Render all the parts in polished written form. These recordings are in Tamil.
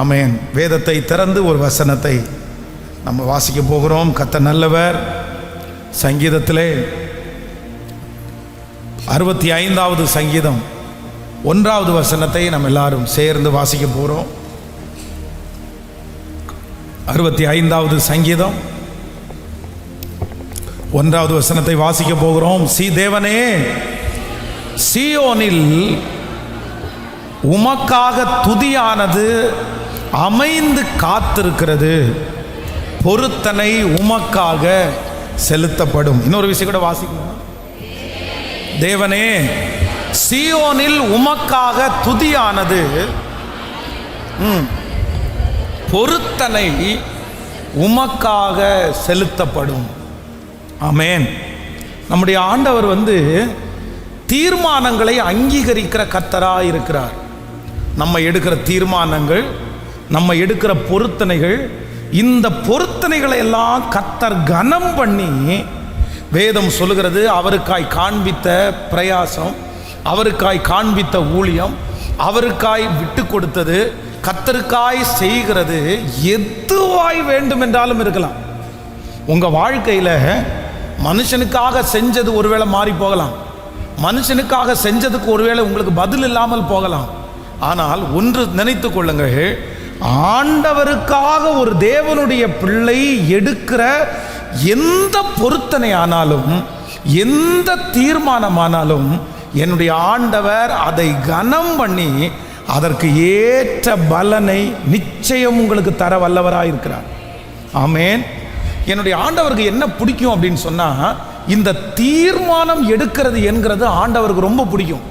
ஆமென். வேதத்தை திறந்து ஒரு வசனத்தை நம்ம வாசிக்க போகிறோம். கர்த்தர் நல்லவர். சங்கீதத்திலே 65வது சங்கீதம் 1வது வசனத்தை நம்ம எல்லாரும் சேர்ந்து வாசிக்க போகிறோம். 65வது சங்கீதம் 1வது வசனத்தை வாசிக்க போகிறோம். தேவனே, சீயோனில் உமக்காக துதியானது அமைந்து காத்திருக்கிறது, பொருத்தனை உமக்காக செலுத்தப்படும். இன்னொரு விஷயம் கூட வாசிக்கணும். தேவனே, சீயோனில் உமக்காக துதியானது பொருத்தனை உமக்காக செலுத்தப்படும். ஆமென். நம்முடைய ஆண்டவர் தீர்மானங்களை அங்கீகரிக்கிற கர்த்தராக இருக்கிறார். நம்ம எடுக்கிற தீர்மானங்கள், நம்ம எடுக்கிற பொருத்தனைகள், இந்த பொருத்தனைகளை எல்லாம் கர்த்தர் கனம் பண்ணி, வேதம் சொல்லுகிறது, அவருக்காய் காண்பித்த பிரயாசம், அவருக்காய் காண்பித்த ஊழியம், அவருக்காய் விட்டு கொடுத்தது, கர்த்தருக்காய் செய்கிறது எதுவாய் வேண்டும் என்றாலும் இருக்கலாம். உங்க வாழ்க்கையில மனுஷனுக்காக செஞ்சது ஒருவேளை மாறி போகலாம், மனுஷனுக்காக செஞ்சதுக்கு ஒருவேளை உங்களுக்கு பதில் இல்லாமல் போகலாம். ஆனால் ஒன்று நினைத்து கொள்ளுங்கள், ஆண்டவருக்காக ஒரு தேவனுடைய பிள்ளை எடுக்கிற எந்த பொருத்தனை ஆனாலும், எந்த தீர்மானமானாலும், என்னுடைய ஆண்டவர் அதை கனம் பண்ணி அதற்கு ஏற்ற பலனை நிச்சயம் உங்களுக்கு தர வல்லவராக இருக்கிறார். ஆமென். என்னுடைய ஆண்டவருக்கு என்ன பிடிக்கும் அப்படின்னு சொன்னா, இந்த தீர்மானம் எடுக்கிறது என்கிறது ஆண்டவருக்கு ரொம்ப பிடிக்கும்.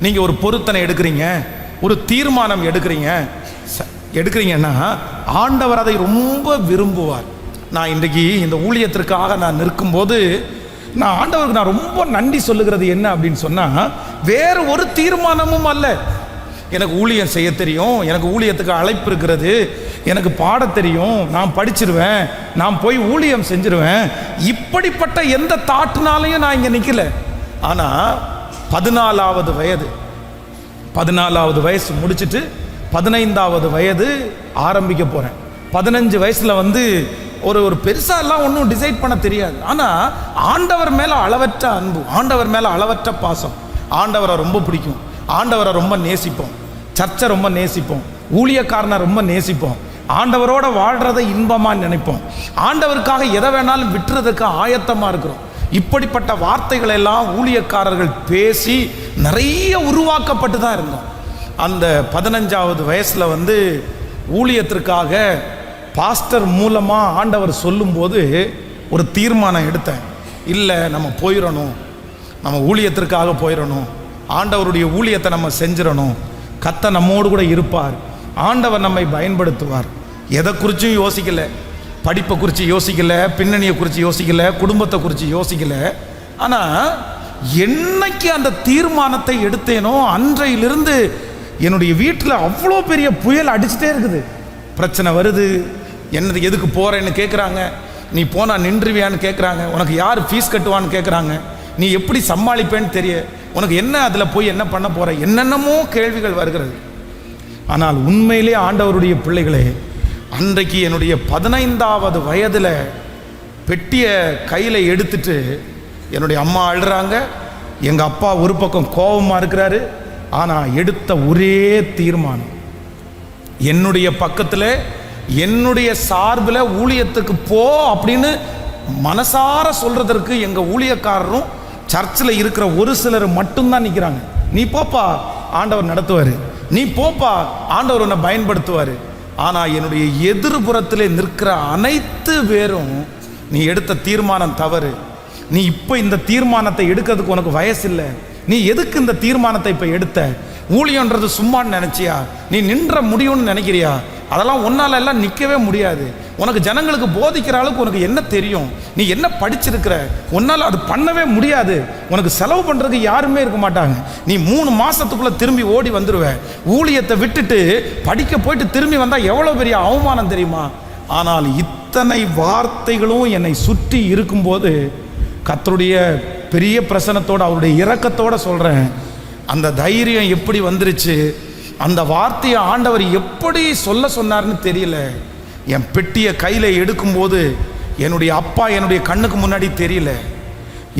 நீங்க ஒரு பொருத்தனை எடுக்கிறீங்க, ஒரு தீர்மானம் எடுக்கிறீங்கன்னா ஆண்டவர் அதை ரொம்ப விரும்புவார். நான் இன்றைக்கு இந்த ஊழியத்திற்காக நான் நிற்கும்போது நான் ஆண்டவருக்கு நான் ரொம்ப நன்றி சொல்லுகிறது என்ன அப்படின்னு சொன்னா, வேறு ஒரு தீர்மானமும் அல்ல. எனக்கு ஊழியம் செய்ய தெரியும், எனக்கு ஊழியத்துக்கு அழைப்பு இருக்கிறது, எனக்கு பாட தெரியும், நான் படிச்சிருவேன், நான் போய் ஊழியம் செஞ்சிருவேன், இப்படிப்பட்ட எந்த தாட்டுனாலையும் நான் இங்கே நிற்கல. ஆனால் 14வது வயசு முடிச்சுட்டு 15வது வயது ஆரம்பிக்க போகிறேன். 15 வயசில் ஒரு பெருசாலாம் ஒன்றும் டிசைட் பண்ண தெரியாது. ஆனால் ஆண்டவர் மேலே அளவற்ற அன்பு, ஆண்டவர் மேலே அளவற்ற பாசம், ஆண்டவரை ரொம்ப பிடிக்கும், ஆண்டவரை ரொம்ப நேசிப்போம், சர்ச்சை ரொம்ப நேசிப்போம், ஊழியக்காரனை ரொம்ப நேசிப்போம், ஆண்டவரோட வாழ்கிறதை இன்பமாக நினைப்போம், ஆண்டவருக்காக எதை வேணாலும் விட்டுறதுக்கு ஆயத்தமாக இருக்கிறோம். இப்படிப்பட்ட வார்த்தைகள் எல்லாம் ஊழியக்காரர்கள் பேசி நிறைய உருவாக்கப்பட்டு தான் இருந்தோம். அந்த 15வது வயசில் ஊழியத்திற்காக பாஸ்டர் மூலமாக ஆண்டவர் சொல்லும்போது ஒரு தீர்மானம் எடுத்தேன். இல்லை, நம்ம போயிடணும், நம்ம ஊழியத்திற்காக போயிடணும், ஆண்டவருடைய ஊழியத்தை நம்ம செஞ்சிடணும், கர்த்தர் நம்மோடு கூட இருப்பார், ஆண்டவர் நம்மை பயன்படுத்துவார். எதை குறிச்சும் யோசிக்கலை, படிப்பை குறித்து யோசிக்கலை, பின்னணியை குறித்து யோசிக்கலை, குடும்பத்தை குறித்து யோசிக்கலை. ஆனால் என்னைக்கு அந்த தீர்மானத்தை எடுத்தேனோ அன்றையிலிருந்து என்னுடைய வீட்டில் அவ்வளோ பெரிய புயல் அடிச்சுட்டே இருக்குது. பிரச்சனை வருது, என்னது எதுக்கு போகிறேன்னு கேட்குறாங்க, நீ போனால் நின்றுவியான்னு கேட்குறாங்க, உனக்கு யார் ஃபீஸ் கட்டுவான்னு கேட்குறாங்க, நீ எப்படி சமாளிப்பேன்னு தெரிய, உனக்கு என்ன அதில் போய் என்ன பண்ண போகிற, என்னென்னமோ கேள்விகள் வருகிறது. ஆனால் உண்மையிலே ஆண்டவருடைய பிள்ளைகளே, அன்றைக்கு என்னுடைய 15வது வயதில் பெட்டியை கையில் எடுத்துட்டு என்னுடைய அம்மா அழுறாங்க, எங்கள் அப்பா ஒரு பக்கம் கோபமாக இருக்கிறாரு. ஆனால் எடுத்த ஒரே தீர்மானம், என்னுடைய பக்கத்தில் என்னுடைய சார்பில் ஊழியத்துக்கு போ அப்படின்னு மனசார சொல்றதற்கு எங்கள் ஊழியக்காரரும் சர்ச்சில் இருக்கிற ஒரு சிலர் மட்டும்தான் நிற்கிறாங்க. நீ போப்பா, ஆண்டவர் நடத்துவார், நீ போப்பா, ஆண்டவர் உன்னை பயன்படுத்துவார். ஆனால் என்னுடைய எதிர்புறத்திலே நிற்கிற அனைத்து பேரும், நீ எடுத்த தீர்மானம் தவறு, நீ இப்போ இந்த தீர்மானத்தை எடுக்கிறதுக்கு உனக்கு வயசு இல்லை, நீ எதுக்கு இந்த தீர்மானத்தை இப்போ எடுத்த, ஊழியன்றது சும்மான்னு நினச்சியா, நீ நின்ற முடியும்னு நினைக்கிறியா, அதெல்லாம் உன்னால் எல்லாம் நிற்கவே முடியாது, உனக்கு ஜனங்களுக்கு போதிக்கிற அளவுக்கு உனக்கு என்ன தெரியும், நீ என்ன படிச்சிருக்கிற, உன்னால் அது பண்ணவே முடியாது, உனக்கு செலவு பண்ணுறதுக்கு யாருமே இருக்க மாட்டாங்க, நீ 3 மாதத்துக்குள்ளே திரும்பி ஓடி வந்துடுவ, ஊழியத்தை விட்டுட்டு படிக்க போயிட்டு திரும்பி வந்தால் எவ்வளோ பெரிய அவமானம் தெரியுமா. ஆனால் இத்தனை வார்த்தைகளும் என்னை சுற்றி இருக்கும்போது கர்த்தருடைய பெரிய பிரசன்னத்தோடு, அவருடைய இரக்கத்தோடு சொல்கிறேன், அந்த தைரியம் எப்படி வந்துருச்சு, அந்த வார்த்தையை ஆண்டவர் எப்படி சொல்ல சொன்னார்னு தெரியல. என் பெட்டியை கையில் எடுக்கும்போது என்னுடைய அப்பா என்னுடைய கண்ணுக்கு முன்னாடி தெரியல.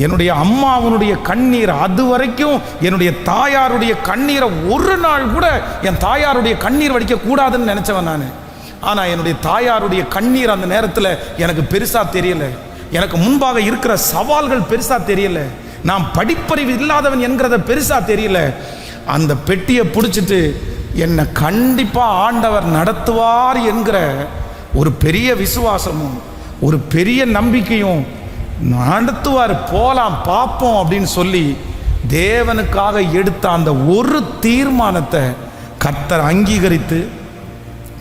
என்னுடைய அம்மாவனுடைய கண்ணீர், அது வரைக்கும் என்னுடைய தாயாருடைய கண்ணீரை ஒரு நாள் கூட என் தாயாருடைய கண்ணீர் வடிக்க கூடாதுன்னு நினைச்சவன் நான். ஆனால் என்னுடைய தாயாருடைய கண்ணீர் அந்த நேரத்தில் எனக்கு பெருசா தெரியல. எனக்கு முன்பாக இருக்கிற சவால்கள் பெருசா தெரியல. நான் படிப்பறிவு இல்லாதவன் என்கிறத பெருசா தெரியல. அந்த பெட்டியை பிடிச்சிட்டு என்னை கண்டிப்பா ஆண்டவர் நடத்துவார் என்கிற ஒரு பெரிய விசுவாசமும் ஒரு பெரிய நம்பிக்கையும், நடத்துவார், போலாம் பார்ப்போம் அப்படின்னு சொல்லி தேவனுக்காக எடுத்த அந்த ஒரு தீர்மானத்தை கர்த்தர் அங்கீகரித்து,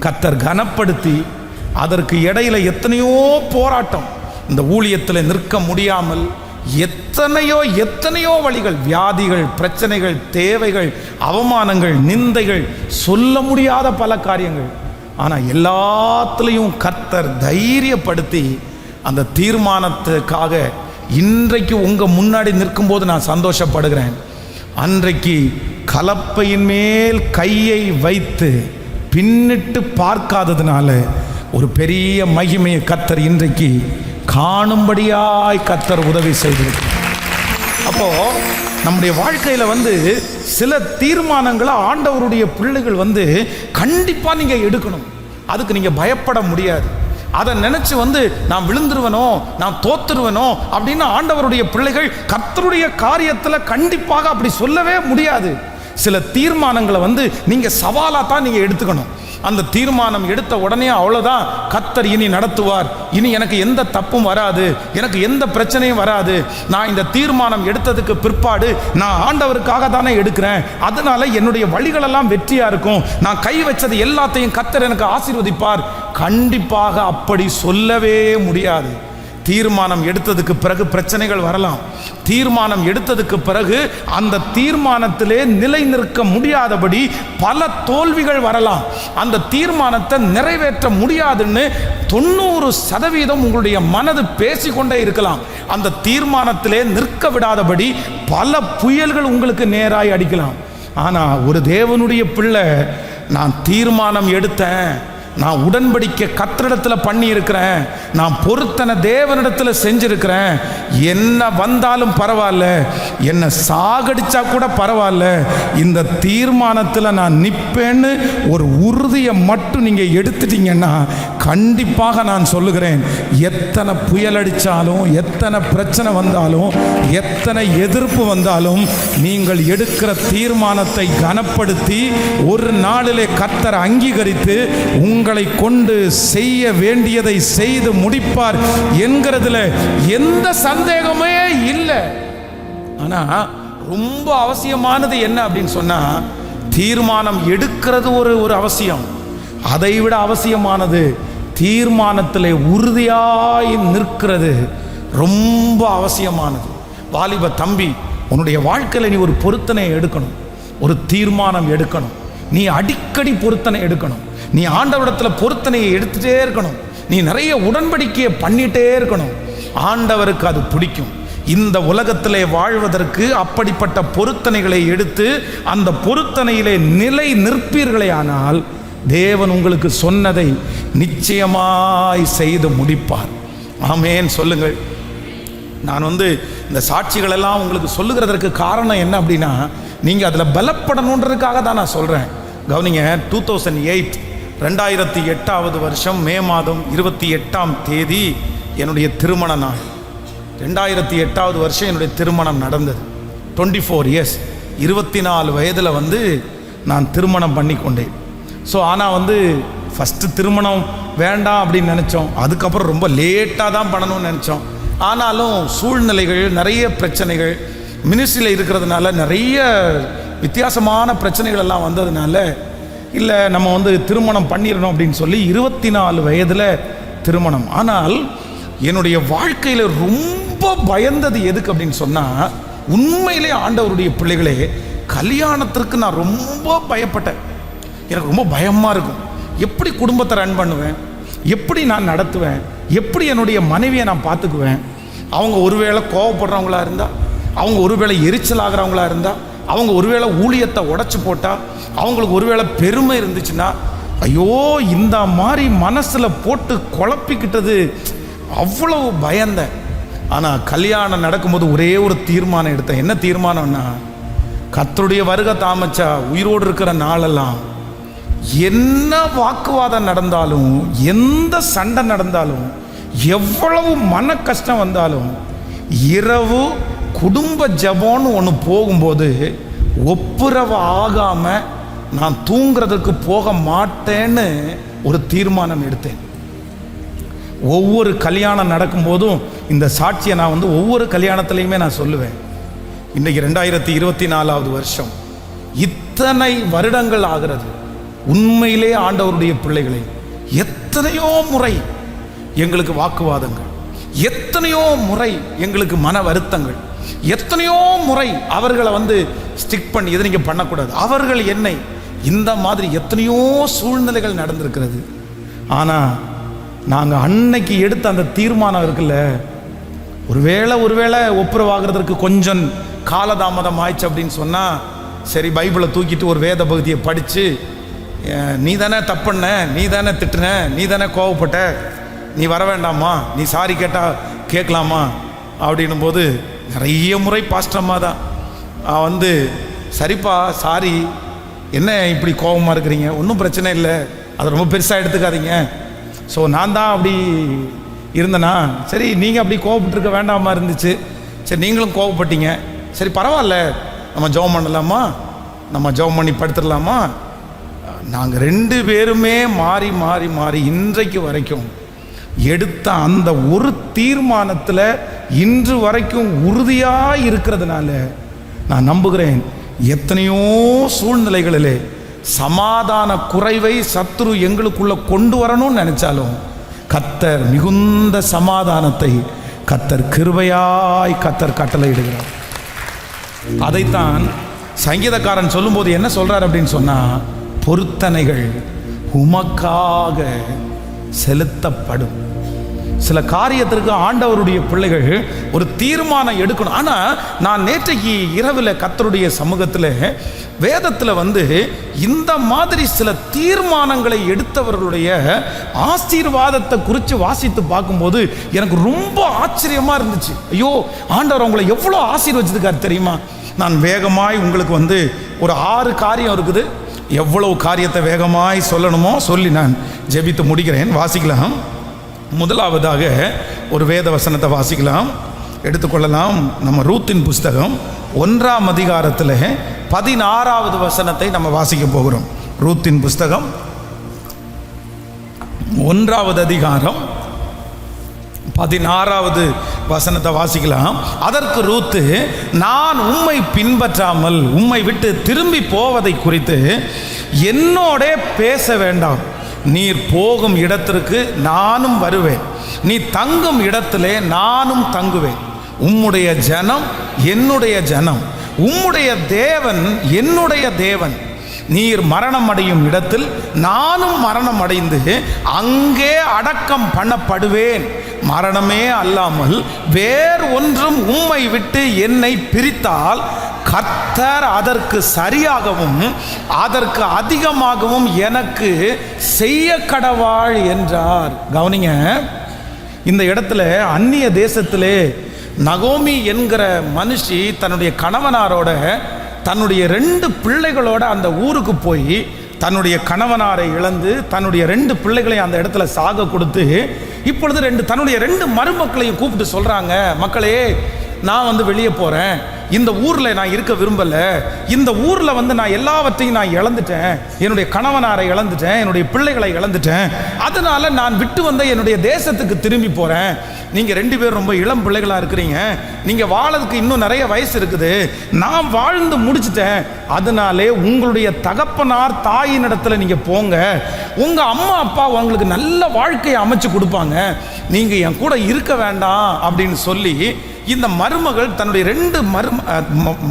கர்த்தர் கனப்படுத்தி, அதற்கு இடையில எத்தனையோ போராட்டம், இந்த ஊழியத்தில் நிற்க முடியாமல் எத்தனையோ வழிகள், வியாதிகள், பிரச்சனைகள், தேவைகள், அவமானங்கள், நிந்தைகள், சொல்ல முடியாத பல காரியங்கள். ஆனால் எல்லாத்துலேயும் கர்த்தர் தைரியப்படுத்தி அந்த தீர்மானத்துக்காக இன்றைக்கு உங்கள் முன்னாடி நிற்கும்போது நான் சந்தோஷப்படுகிறேன். அன்றைக்கு கலப்பையின் மேல் கையை வைத்து பின்னிட்டு பார்க்காததுனால ஒரு பெரிய மகிமையை கர்த்தர் இன்றைக்கு காணும்படியாய் கர்த்தர் உதவி செய்திருக்கு. அப்போ நம்முடைய வாழ்க்கையில் சில தீர்மானங்களை ஆண்டவருடைய பிள்ளைகள் கண்டிப்பாக நீங்கள் எடுக்கணும். அதுக்கு நீங்கள் பயப்பட முடியாது. அதை நினைச்சு நான் விழுந்துருவனோ, நான் தோத்துருவனோ அப்படின்னு ஆண்டவருடைய பிள்ளைகள் கர்த்தருடைய காரியத்தில் கண்டிப்பாக அப்படி சொல்லவே முடியாது. சில தீர்மானங்களை நீங்கள் சவாலாக தான் நீங்கள் எடுத்துக்கணும். அந்த தீர்மானம் எடுத்த உடனே அவ்வளோதான், கர்த்தர் இனி நடத்துவார், இனி எனக்கு எந்த தப்பும் வராது, எனக்கு எந்த பிரச்சனையும் வராது, நான் இந்த தீர்மானம் எடுத்ததுக்கு பிற்பாடு நான் ஆண்டவருக்காக தானே எடுக்கிறேன், அதனால என்னுடைய வழிகளெல்லாம் வெற்றியாக இருக்கும், நான் கை வச்சது எல்லாத்தையும் கர்த்தர் எனக்கு ஆசீர்வதிப்பார். கண்டிப்பாக அப்படி சொல்லவே முடியாது. தீர்மானம் எடுத்ததுக்கு பிறகு பிரச்சனைகள் வரலாம். தீர்மானம் எடுத்ததுக்கு பிறகு அந்த தீர்மானத்திலே நிலை நிற்க முடியாதபடி பல தோல்விகள் வரலாம். அந்த தீர்மானத்தை நிறைவேற்ற முடியாதுன்னு 90% உங்களுடைய மனது பேசிக்கொண்டே இருக்கலாம். அந்த தீர்மானத்திலே நிற்க விடாதபடி பல புயல்கள் உங்களுக்கு நேராய் அடிக்கலாம். ஆனால் ஒரு தேவனுடைய பிள்ளை, நான் தீர்மானம் எடுத்தேன், நான் உடன்படிக்கை கர்த்தரிடத்தில் பண்ணி இருக்கிறேன், நான் பொருத்தனை தேவனிடத்தில் செஞ்சிருக்கிறேன், என்ன வந்தாலும் பரவாயில்ல, என்ன சாகடிச்சா கூட பரவாயில்ல, இந்த தீர்மானத்தில் நான் நிற்பேன்னு ஒரு உறுதியை மட்டும் நீங்கள் எடுத்துட்டீங்கன்னா கண்டிப்பாக நான் சொல்லுகிறேன், எத்தனை புயல் அடித்தாலும், எத்தனை பிரச்சனை வந்தாலும், எத்தனை எதிர்ப்பு வந்தாலும், நீங்கள் எடுக்கிற தீர்மானத்தை கனப்படுத்தி ஒரு நாளிலே கர்த்தர் அங்கீகரித்து உங்களை கொண்டு செய்ய வேண்டியதை செய்து முடிப்பார் என்கிறதுல எந்த சந்தேகமே இல்லை. ஆனா ரொம்ப அவசியமானது என்ன அப்படின்னு சொன்னா, தீர்மானம் எடுக்கிறது ஒரு அவசியம். அதை விட அவசியமானது தீர்மானத்தில் உறுதியாய் நிற்கிறது ரொம்ப அவசியமானது. வாலிப தம்பி, உன்னுடைய வாழ்க்கையில் நீ ஒரு பொருத்தனை எடுக்கணும், ஒரு தீர்மானம் எடுக்கணும். நீ அடிக்கடி பொருத்தனை எடுக்கணும். நீ ஆண்டவரிடத்தில் பொருத்தனையை எடுத்துட்டே இருக்கணும். நீ நிறைய உடன்படிக்கையை பண்ணிட்டே இருக்கணும். ஆண்டவருக்கு அது பிடிக்கும். இந்த உலகத்திலே வாழ்வதற்கு அப்படிப்பட்ட பொருத்தனைகளை எடுத்து அந்த பொருத்தனையிலே நிலை நிற்பீர்களே ஆனால் தேவன் உங்களுக்கு சொன்னதை நிச்சயமாய் செய்து முடிப்பார். ஆமேன் சொல்லுங்கள். நான் இந்த சாட்சிகள் எல்லாம் உங்களுக்கு சொல்லுகிறதற்கு காரணம் என்ன அப்படின்னா, நீங்கள் அதில் பலப்படணுன்றதுக்காக தான் நான் சொல்கிறேன். கவனிங்க, 2008 வருஷம் மே மாதம் 28ஆம் தேதி என்னுடைய திருமண நாள். 2008 வருஷம் என்னுடைய திருமணம் நடந்தது. 24 இயர்ஸ், 24 வயதில் நான் திருமணம் பண்ணி கொண்டேன். ஸோ ஆனால் ஃபஸ்ட்டு திருமணம் வேண்டாம் அப்படின்னு நினச்சோம். அதுக்கப்புறம் ரொம்ப லேட்டாக தான் பண்ணணும்னு நினச்சோம். ஆனாலும் சூழ்நிலைகள், நிறைய பிரச்சனைகள், மினிஸ்ட்ரியில் இருக்கிறதுனால நிறைய வித்தியாசமான பிரச்சனைகள் எல்லாம் வந்ததுனால, இல்லை நம்ம திருமணம் பண்ணிடணும் அப்படின்னு சொல்லி 24 வயதில் திருமணம். ஆனால் என்னுடைய வாழ்க்கையில் ரொம்ப பயந்தது எதுக்கு அப்படின்னு சொன்னால், உண்மையிலே ஆண்டவருடைய பிள்ளைகளே, கல்யாணத்திற்கு நான் ரொம்ப பயப்பட்டேன். எனக்கு ரொம்ப பயமாக இருக்கும். எப்படி குடும்பத்தை ரன் பண்ணுவேன், எப்படி நான் நடத்துவேன், எப்படி என்னுடைய மனைவியை நான் பார்த்துக்குவேன். அவங்க ஒருவேளை கோவப்படுறவங்களா இருந்தால், அவங்க ஒருவேளை எரிச்சல் ஆகிறவங்களா இருந்தால், அவங்க ஒருவேளை ஊழியத்தை உடச்சி போட்டால், அவங்களுக்கு ஒருவேளை பெருமை இருந்துச்சுன்னா, ஐயோ இந்த மாதிரி மனசில் போட்டு குழப்பிக்கிட்டது அவ்வளவு பயந்தேன். ஆனால் கல்யாணம் நடக்கும்போது ஒரே ஒரு தீர்மானம் எடுத்தேன். என்ன தீர்மானம்னா, கர்த்தருடைய வருகை தாமச்சா உயிரோடு இருக்கிற நாளெல்லாம் என்ன வாக்குவாதம் நடந்தாலும், எந்த சண்டை நடந்தாலும், எவ்வளவு மன கஷ்டம் வந்தாலும், இரவு குடும்ப ஜபம்னு ஒன்று போகும்போது ஒப்புரவு ஆகாமல் நான் தூங்குறதுக்கு போக மாட்டேன்னு ஒரு தீர்மானம் எடுத்தேன். ஒவ்வொரு கல்யாணம் நடக்கும்போதும் இந்த சாட்சியை நான் ஒவ்வொரு கல்யாணத்துலையுமே நான் சொல்லுவேன். இன்றைக்கி 2024வது வருஷம், இத்தனை வருடங்கள் ஆகிறது. உண்மையிலே ஆண்டவருடைய பிள்ளைகளை எத்தனையோ முறை எங்களுக்கு வாக்குவாதங்கள், எத்தனையோ முறை எங்களுக்கு மன வருத்தங்கள், எத்தனையோ முறை அவர்களை ஸ்டிக் பண்ணி இதை நீங்கள் பண்ணக்கூடாது, அவர்கள் என்னை இந்த மாதிரி எத்தனையோ சூழ்நிலைகள் நடந்திருக்கிறது. ஆனால் நாங்கள் அன்னைக்கு எடுத்த அந்த தீர்மானம் இருக்குல்ல, ஒருவேளை ஒப்புரவாகிறதுக்கு கொஞ்சம் காலதாமதம் ஆயிடுச்சு அப்படின்னு சொன்னால், சரி பைபிளை தூக்கிட்டு ஒரு வேத பகுதியை படித்து, நீ தானே தப்புண்ண, நீ தானே திட்டுன, நீ தானே கோவப்பட்ட, நீ வர வேண்டாமா, நீ சாரி கேட்டால் கேட்கலாமா அப்படின்னும் போது நிறைய முறை பாஸ்டம்மா தான் சரிப்பா சாரி, என்ன இப்படி கோபமாக இருக்கிறீங்க, ஒன்றும் பிரச்சனை இல்லை, அதை ரொம்ப பெருசாக எடுத்துக்காதீங்க. ஸோ நான் தான் அப்படி இருந்தேனா, சரி நீங்கள் அப்படி கோவப்பட்டுருக்க வேண்டாமா இருந்துச்சு, சரி நீங்களும் கோவப்பட்டீங்க, சரி பரவாயில்ல நம்ம ஜெபம் பண்ணலாமா, நம்ம ஜெபம் பண்ணி படுத்துடலாமா. நாங்கள் 2 பேருமே மாறி மாறி மாறி இன்றைக்கு வரைக்கும் எடுத்த அந்த ஒரு தீர்மானத்தில் இன்று வரைக்கும் உறுதியாக இருக்கிறதுனால நான் நம்புகிறேன், எத்தனையோ சூழ்நிலைகளிலே சமாதான குறைவை சத்துரு எங்களுக்குள்ள கொண்டு வரணும்னு நினைச்சாலும் கர்த்தர் மிகுந்த சமாதானத்தை கர்த்தர் கிருபையாய் கர்த்தர் கட்டளையிடுகிறார். அதைத்தான் சங்கீதக்காரன் சொல்லும்போது என்ன சொல்றார் அப்படின்னு சொன்னா, பொருத்தனைகள் உமக்காக செலுத்தப்படும். சில காரியத்திற்கு ஆண்டவருடைய பிள்ளைகள் ஒரு தீர்மானம் எடுக்கணும். ஆனால் நான் நேற்றைக்கு இரவில் கர்த்தருடைய சமூகத்தில் வேதத்தில் இந்த மாதிரி சில தீர்மானங்களை எடுத்தவர்களுடைய ஆசீர்வாதத்தை குறித்து வாசித்து பார்க்கும்போது எனக்கு ரொம்ப ஆச்சரியமாக இருந்துச்சு. ஐயோ ஆண்டவர் அவங்களை எவ்வளோ ஆசீர்வதிச்சிருக்காரு தெரியுமா. நான் வேகமாய் உங்களுக்கு ஒரு 6 காரியம் இருக்குது. எவ்வளவு காரியத்தை வேகமாய் சொல்லணுமோ சொல்லி நான் ஜெபித்து முடிக்கிறேன். வாசிக்கலாம். முதலாவதாக ஒரு வேத வசனத்தை வாசிக்கலாம், எடுத்துக்கொள்ளலாம். நம்ம ரூத்தின் புஸ்தகம் 1ஆம் அதிகாரத்தில் 16வது வசனத்தை நம்ம வாசிக்க போகிறோம். ரூத்தின் புஸ்தகம் 1ஆவது அதிகாரம் 16வது வசனத்தை வாசிக்கலாம். அதற்கு ரூத்து, நான் உம்மை பின்பற்றாமல் உம்மை விட்டு திரும்பி போவதை குறித்து என்னோட பேச வேண்டாம். நீர் போகும் இடத்திற்கு நானும் வருவேன், நீ தங்கும் இடத்திலே நானும் தங்குவேன். உம்முடைய ஜனம் என்னுடைய ஜனம், உம்முடைய தேவன் என்னுடைய தேவன். நீர் மரணம் அடையும் இடத்தில் நானும் மரணம் அடைந்து அங்கே அடக்கம் பண்ணப்படுவேன். மரணமே அல்லாமல் வேறு ஒன்றும் உம்மை விட்டு என்னை பிரித்தால் கர்த்தர் அதற்கு சரியாகவும் அதற்கு அதிகமாகவும் எனக்கு செய்ய கடவாள் என்றார். கவனிங்க, இந்த இடத்துல அந்நிய தேசத்திலே நகோமி என்கிற மனுஷி தன்னுடைய கணவனாரோட தன்னுடைய 2 பிள்ளைகளோட அந்த ஊருக்கு போய் தன்னுடைய கணவனாரை இழந்து தன்னுடைய 2 பிள்ளைகளையும் அந்த இடத்துல சாக கொடுத்து இப்பொழுது தன்னுடைய 2 மருமக்களையும் கூப்பிட்டு சொல்றாங்க, மக்களே நான் வெளியே போறேன், இந்த ஊரில் நான் இருக்க விரும்பலை, இந்த ஊரில் நான் எல்லாவற்றையும் நான் இழந்துட்டேன், என்னுடைய கணவனாரை இழந்துட்டேன், என்னுடைய பிள்ளைகளை இழந்துட்டேன், அதனால நான் விட்டு வந்த என்னுடைய தேசத்துக்கு திரும்பி போகிறேன். நீங்கள் 2 பேரும் ரொம்ப இளம் பிள்ளைகளாக இருக்கிறீங்க, நீங்கள் வாழறதுக்கு இன்னும் நிறைய வயசு இருக்குது, நான் வாழ்ந்து முடிச்சிட்டேன், அதனாலே உங்களுடைய தகப்பனார் தாயின் இடத்துல நீங்கள் போங்க, உங்கள் அம்மா அப்பா உங்களுக்கு நல்ல வாழ்க்கையை அமைச்சு கொடுப்பாங்க, நீங்கள் என் கூட இருக்க வேண்டாம் அப்படின்னு சொல்லி இந்த மருமகள் தன்னுடைய 2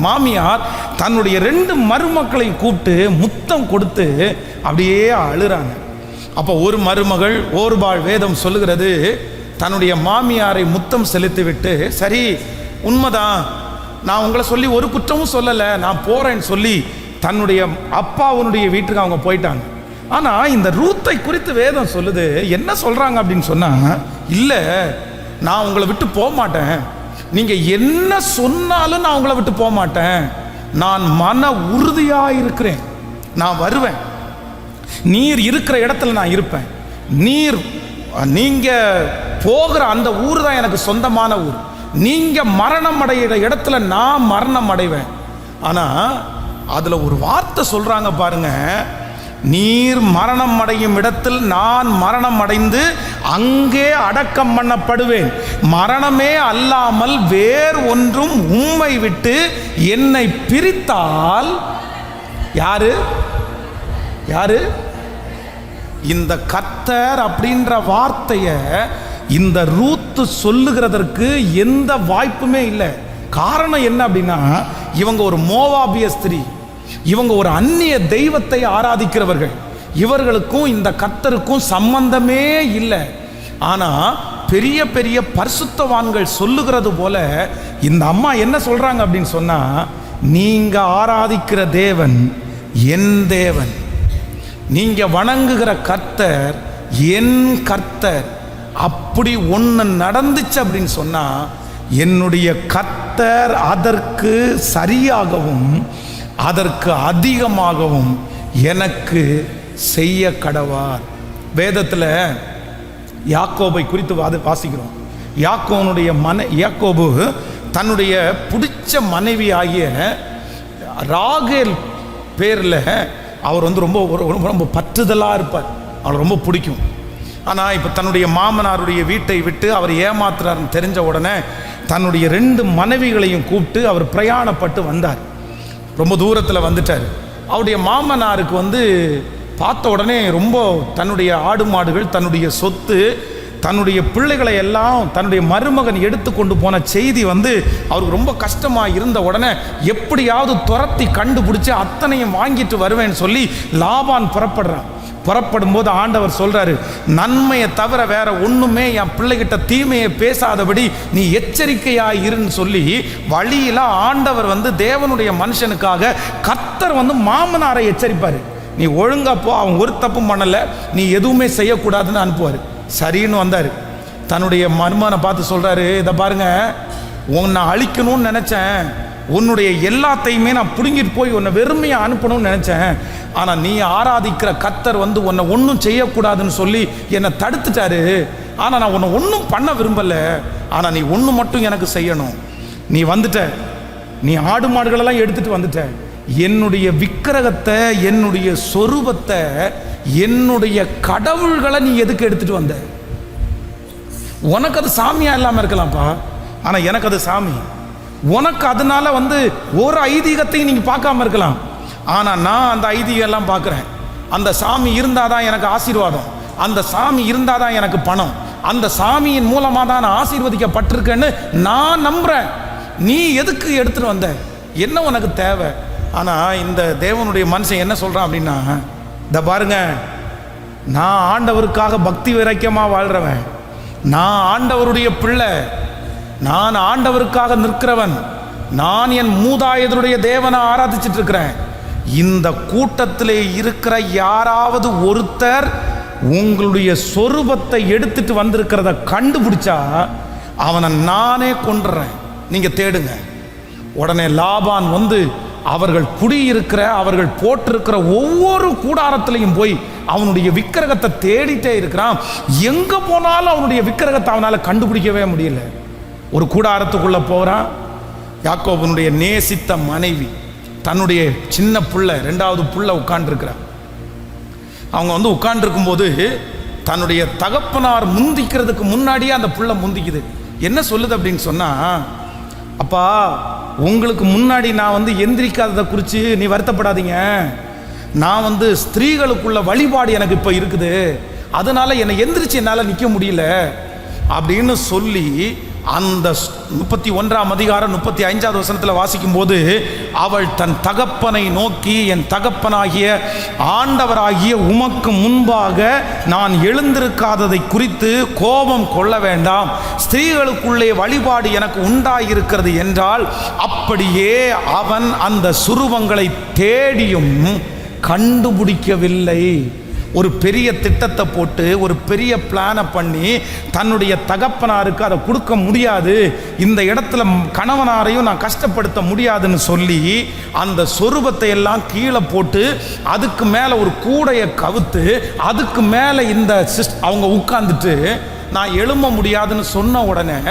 மாமியார் தன்னுடைய 2 மருமக்களையும் கூப்பிட்டு முத்தம் கொடுத்து அப்படியே அழுறாங்க. அப்போ ஒரு மருமகள் ஓர்பாள் வேதம் சொல்லுகிறது, தன்னுடைய மாமியாரை முத்தம் செலுத்தி விட்டு, சரி உண்மைதான், நான் உங்களை சொல்லி ஒரு குற்றமும் சொல்லலை, நான் போறேன்னு சொல்லி தன்னுடைய அப்பாவுடைய வீட்டுக்கு அவங்க போயிட்டாங்க. ஆனால் இந்த ரூத்தை குறித்து வேதம் சொல்லுது. என்ன சொல்கிறாங்க அப்படின்னு சொன்னால், இல்லை நான் உங்களை விட்டு போக மாட்டேன், நீங்கள் என்ன சொன்னாலும் நான் உங்களை விட்டு போக மாட்டேன், நான் மன உறுதியாக இருக்கிறேன், நான் வருவேன், நீர் இருக்கிற இடத்துல நான் இருப்பேன், நீங்கள் போகிற அந்த ஊர் தான் எனக்கு சொந்தமான ஊர், நீங்கள் மரணம் அடைகிற இடத்துல நான் மரணம் அடைவேன். ஆனால் அதில் ஒரு வார்த்தை சொல்கிறாங்க பாருங்க, நீர் மரணம் அடையும் இடத்தில் நான் மரணம் அடைந்து அங்கே அடக்கம் பண்ணப்படுவேன், மரணமே அல்லாமல் வேறு ஒன்றும் உம்மை விட்டு என்னை பிரித்தால் யாரு யாரு இந்த கர்த்தர் அப்படின்ற வார்த்தையை இந்த ரூத்து சொல்லுகிறதற்கு எந்த வாய்ப்புமே இல்லை. காரணம் என்ன அப்படின்னா, இவங்க ஒரு மோவாபிய ஸ்திரீ, இவங்க ஒரு அந்நிய தெய்வத்தை ஆராதிக்கிறவர்கள், இவர்களுக்கும் இந்த கர்த்தருக்கும் சம்பந்தமே இல்லை. ஆனால் பெரிய பெரிய பரிசுத்தவான்கள் சொல்லுகிறது போல இந்த அம்மா என்ன சொல்றாங்க அப்படின்னு சொன்னா, நீங்க ஆராதிக்கிற தேவன் என் தேவன், நீங்க வணங்குகிற கர்த்தர் என் கர்த்தர். அப்படி ஒன்று நடந்துச்சு அப்படின்னு சொன்னா, என்னுடைய கர்த்தர் அதற்கு சரியாகவும் அதற்கு அதிகமாகவும் எனக்கு செய்ய கடவார். வேதத்தில் யாக்கோபை குறித்து வாசிக்கிறோம். யாக்கோபு தன்னுடைய பிடிச்ச மனைவி ஆகிய ராகேல் பேரில் அவர் வந்து ரொம்ப ரொம்ப பற்றுதலாக இருப்பார், அவர் ரொம்ப பிடிக்கும். ஆனால் இப்போ தன்னுடைய மாமனாருடைய வீட்டை விட்டு அவர் ஏமாத்துறாருன்னு தெரிஞ்ச உடனே தன்னுடைய 2 மனைவிகளையும் கூப்பிட்டு அவர் பிரயாணப்பட்டு வந்தார். ரொம்ப தூரத்தில் வந்துட்டார். அவருடைய மாமனாருக்கு வந்து பார்த்த உடனே ரொம்ப தன்னுடைய ஆடு மாடுகள், தன்னுடைய சொத்து, தன்னுடைய பிள்ளைகளை எல்லாம் தன்னுடைய மருமகன் எடுத்து கொண்டு போன செய்தி வந்து அவருக்கு ரொம்ப கஷ்டமாக இருந்த உடனே எப்படியாவது துரத்தி கண்டுபிடிச்சி அத்தனையும் வாங்கிட்டு வருவேன்னு சொல்லி லாபான் புறப்படும் போது ஆண்டவர் சொல்றாரு, நன்மையை தவிர வேற ஒண்ணுமே என் பிள்ளைகிட்ட தீமையை பேசாதபடி நீ எச்சரிக்கையாக இருன்னு சொல்லி வழியில ஆண்டவர் வந்து தேவனுடைய மனுஷனுக்காக கர்த்தர் வந்து மாமனாரை எச்சரிப்பாரு. நீ ஒழுங்கா போ, அவன் ஒரு தப்பும் பண்ணல, நீ எதுவுமே செய்யக்கூடாதுன்னு அனுப்புவார். சரின்னு வந்தார். தன்னுடைய மருமகனை பார்த்து சொல்றாரு, இதை பாருங்க, உன்னை அழிக்கணும்னு நினைச்சேன், உன்னுடைய எல்லாத்தையுமே நான் பிடுங்கிட்டு போய் உன்னை வெறுமையாக அனுப்பணும்னு நினைச்சேன், ஆனால் நீ ஆராதிக்கிற கர்த்தர் வந்து உன்னை ஒன்றும் செய்யக்கூடாதுன்னு சொல்லி என்னை தடுத்துட்டாரு. ஆனால் நான் உன்னை ஒன்றும் பண்ண விரும்பல, ஆனால் நீ ஒன்று மட்டும் எனக்கு செய்யணும். நீ வந்துட்ட, நீ ஆடு மாடுகளெல்லாம் எடுத்துட்டு வந்துட்ட, என்னுடைய விக்கிரகத்தை, என்னுடைய சொரூபத்தை, என்னுடைய கடவுள்களை நீ எதுக்கு எடுத்துட்டு வந்த? உனக்கு அது சாமியா இல்லாமல் இருக்கலாம்ப்பா, ஆனால் எனக்கு அது சாமி. உனக்கு அதனால வந்து ஒரு ஐதீகத்தையும் நீங்க பார்க்காம இருக்கலாம், ஆனால் நான் அந்த ஐதீகம் எல்லாம் பார்க்குறேன். அந்த சாமி இருந்தாதான் எனக்கு ஆசீர்வாதம், அந்த சாமி இருந்தாதான் எனக்கு பணம், அந்த சாமியின் மூலமாக தான் நான் ஆசீர்வதிக்கப்பட்டிருக்கேன்னு நான் நம்புறேன். நீ எதுக்கு எடுத்துட்டு வந்த? என்ன உனக்கு தேவை? ஆனால் இந்த தேவனுடைய மனுஷன் என்ன சொல்றான் அப்படின்னா, இதை பாருங்க, நான் ஆண்டவருக்காக பக்தி வைராக்கியமாக வாழ்றவன், நான் ஆண்டவருடைய பிள்ளை, நான் ஆண்டவருக்காக நிற்கிறவன், நான் என் மூதாதையருடைய தேவனை ஆராதிச்சிட்டு இருக்கிறேன். இந்த கூட்டத்திலே இருக்கிற யாராவது ஒருத்தர் உங்களுடைய சொரூபத்தை எடுத்துட்டு வந்திருக்கிறத கண்டுபிடிச்சா அவனை நானே கொன்றுறேன், நீங்க தேடுங்க. உடனே லாபான் வந்து அவர்கள் குடியிருக்கிற, அவர்கள் போட்டிருக்கிற ஒவ்வொரு கூடாரத்திலையும் போய் அவனுடைய விக்கிரகத்தை தேடிட்டே இருக்கிறான். எங்க போனாலும் அவனுடைய விக்கிரகத்தை அவனால கண்டுபிடிக்கவே முடியல. ஒரு கூடாரத்துக்குள்ள போறான். யாக்கோபனுடைய நேசித்த மனைவி தன்னுடைய சின்ன புள்ள, 2வது புள்ள உட்கார்ந்துருக்கிறார். அவங்க வந்து உட்கார்ந்துருக்கும் போது தன்னுடைய தகப்பனார் முந்திக்கிறதுக்கு முன்னாடியே அந்த புள்ள முந்திக்குது. என்ன சொல்லுது அப்படின்னு சொன்னா, அப்பா உங்களுக்கு முன்னாடி நான் வந்து எந்திரிக்காததை குறித்து நீ வருத்தப்படாதீங்க, நான் வந்து ஸ்திரீகளுக்குள்ள வழிபாடு எனக்கு இப்போ இருக்குது, அதனால என்னை எந்திரிச்சு என்னால் நிற்க முடியல அப்படின்னு சொல்லி அந்த 31ஆம் அதிகாரம் 35வது வசனத்தில் வாசிக்கும் போது, அவள் தன் தகப்பனை நோக்கி, என் தகப்பனாகிய ஆண்டவராகிய உமக்கு முன்பாக நான் எழுந்திருக்காததை குறித்து கோபம் கொள்ள வேண்டாம், ஸ்திரீகளுக்குள்ளே வழிபாடு எனக்கு உண்டாயிருக்கிறது என்றால், அப்படியே அவன் அந்த சுரூபங்களை தேடியும் கண்டுபிடிக்கவில்லை. ஒரு பெரிய திட்டத்தை போட்டு, ஒரு பெரிய பிளானை பண்ணி, தன்னுடைய தகப்பனாருக்கு அதை கொடுக்க முடியாது, இந்த இடத்துல கணவனாரையும் நான் கஷ்டப்படுத்த முடியாதுன்னு சொல்லி அந்த சொரூபத்தை எல்லாம் கீழே போட்டு, அதுக்கு மேலே ஒரு கூடையை கவுத்து, அதுக்கு மேலே இந்த அவங்க உட்கார்ந்துட்டு நான் எழும்ப முடியாதுன்னு சொன்ன உடனே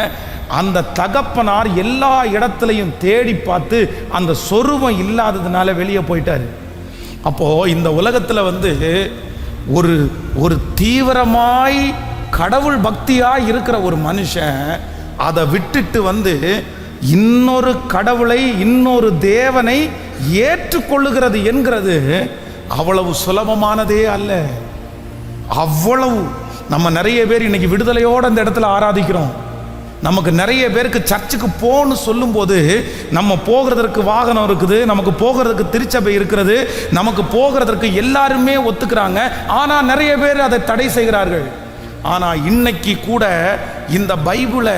அந்த தகப்பனார் எல்லா இடத்துலையும் தேடி பார்த்து அந்த சொரூபம் இல்லாததுனால வெளியே போயிட்டாரு. அப்போது இந்த உலகத்தில் ஒரு தீவிரமாய் கடவுள் பக்தியாய் இருக்கிற ஒரு மனுஷன் அதை விட்டுட்டு இன்னொரு கடவுளை, இன்னொரு தேவனை ஏற்றுக்கொள்ளுகிறது என்கிறது அவ்வளவு சுலபமானதே அல்ல. அவ்வளவு நம்ம நிறைய பேர் இன்னைக்கு விடுதலையோடு அந்த இடத்துல ஆராதிக்கிறோம். நமக்கு நிறைய பேருக்கு சர்ச்சுக்கு போன்னு சொல்லும்போது, நம்ம போகிறதற்கு வாகனம் இருக்குது, நமக்கு போகிறதுக்கு திருச்சபை இருக்கிறது, நமக்கு போகிறதற்கு எல்லாருமே ஒத்துக்கிறாங்க. ஆனால் நிறைய பேர் அதை தடை செய்கிறார்கள். ஆனால் இன்னைக்கு கூட இந்த பைபிளை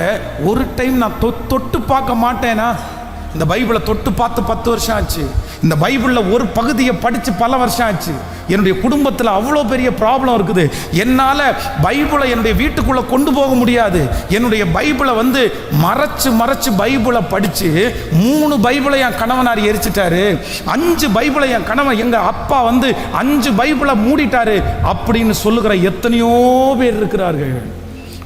ஒரு டைம் நான் தொட்டு பார்க்க மாட்டேனா? இந்த பைபிளை தொட்டு பார்த்து 10 வருஷம் ஆச்சு. இந்த பைபிளில் ஒரு பகுதியை படித்து பல வருஷம் ஆச்சு. என்னுடைய குடும்பத்தில் அவ்வளோ பெரிய ப்ராப்ளம் இருக்குது. என்னால் பைபிளை என்னுடைய வீட்டுக்குள்ளே கொண்டு போக முடியாது. என்னுடைய பைபிளை மறைச்சு பைபிளை படித்து 3 பைபிளை என் கணவனார் எரிச்சிட்டாரு, 5 பைபிளை என் கணவன், எங்கள் அப்பா 5 பைபிளை மூடிட்டாரு அப்படின்னு சொல்லுகிற எத்தனையோ பேர் இருக்கிறார்கள்.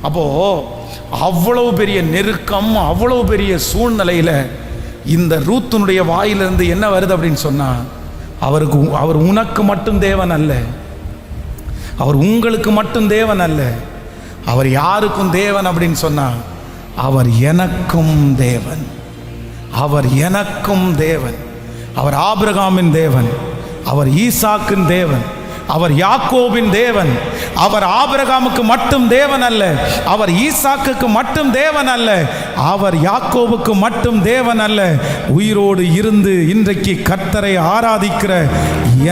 அப்போது அவ்வளவு பெரிய நெருக்கம், அவ்வளவு பெரிய சூழ்நிலையில் இந்த ரூத்தினுடைய வாயிலிருந்து என்ன வருது அப்படின்னு சொன்னால், அவர் உனக்கு மட்டும் தேவன் அல்ல, அவர் உங்களுக்கு மட்டும் தேவன் அல்ல, அவர் யாருக்கும் தேவன் அப்படின்னு சொன்னால், அவர் எனக்கும் தேவன், அவர் எனக்கும் தேவன். அவர் ஆபிரகாமின் தேவன், அவர் ஈசாக்கின் தேவன், அவர் யாக்கோபின் தேவன். அவர் ஆபிரகாமுக்கு மட்டும் தேவன் அல்ல, அவர் ஈசாக்குக்கு மட்டும் தேவன் அல்ல, அவர் யாக்கோபுக்கு மட்டும் தேவன் அல்ல, உயிரோடு இருந்து இன்றைக்கு கர்த்தரை ஆராதிக்கிற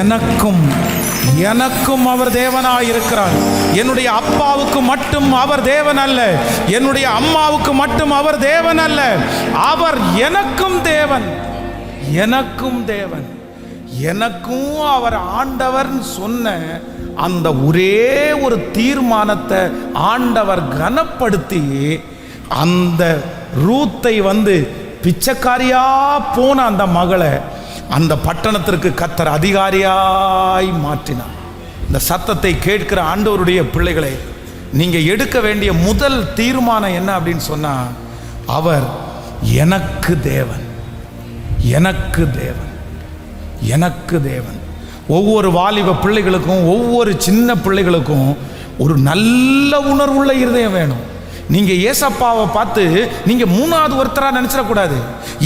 எனக்கும் அவர் தேவனாய் இருக்கிறார். என்னுடைய அப்பாவுக்கு மட்டும் அவர் தேவன் அல்ல, என்னுடைய அம்மாவுக்கு மட்டும் அவர் தேவன் அல்ல, அவர் எனக்கும் தேவன், எனக்கும் தேவன். எனக்கும் அவர் ஆண்டவர்னு சொன்ன அந்த ஒரே ஒரு தீர்மானத்தை ஆண்டவர் கனப்படுத்தி அந்த ரூத்தை பிச்சைக்காரியா போன அந்த மகளை அந்த பட்டணத்திற்கு கர்த்தர் அதிகாரியாய் மாற்றினார். இந்த சத்தத்தை கேட்கிற ஆண்டவருடைய பிள்ளைகளை, நீங்க எடுக்க வேண்டிய முதல் தீர்மானம் என்ன அப்படின்னு சொன்னா, அவர் எனக்கு தேவன், எனக்கு தேவன், எனக்கு தேவன். ஒவ்வொரு வாலிப பிள்ளைகளுக்கும், ஒவ்வொரு சின்ன பிள்ளைகளுக்கும் ஒரு நல்ல உணர்வுள்ள இருதயம் வேணும். நீங்கள் ஏசப்பாவை பார்த்து நீங்கள் 3வது ஒருத்தராக நினச்சிடக்கூடாது.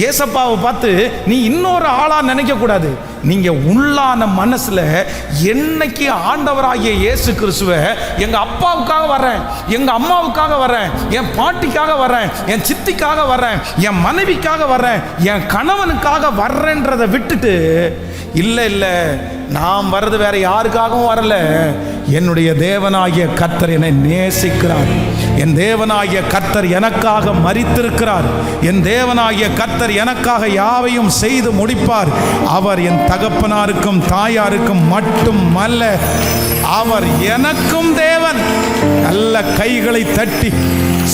ஏசப்பாவை பார்த்து நீ இன்னொரு ஆளாக நினைக்கக்கூடாது. நீங்கள் உள்ளான மனசில் என்னைக்கு ஆண்டவராகிய இயேசு கிறிஸ்துவை எங்கள் அப்பாவுக்காக வர்றேன், எங்கள் அம்மாவுக்காக வர்றேன், என் பாட்டிக்காக வர்றேன், என் சித்திக்காக வர்றேன், என் மனைவிக்காக வர்றேன், என் கணவனுக்காக வர்றேன்றதை விட்டுட்டு, இல்லை நான் வர்றது வேற யாருக்காகவும் வரல, என்னுடைய தேவனாகிய கர்த்தர் என்னை நேசிக்கிறார், என் தேவனாகிய கர்த்தர் எனக்காக மரித்திருக்கிறார், என் தேவனாகிய கர்த்தர் எனக்காக யாவையும் செய்து முடிப்பார், அவர் என் தகப்பனாருக்கும் தாயாருக்கும் மட்டும் அல்ல, அவர் எனக்கும் தேவன். நல்ல கைகளை தட்டி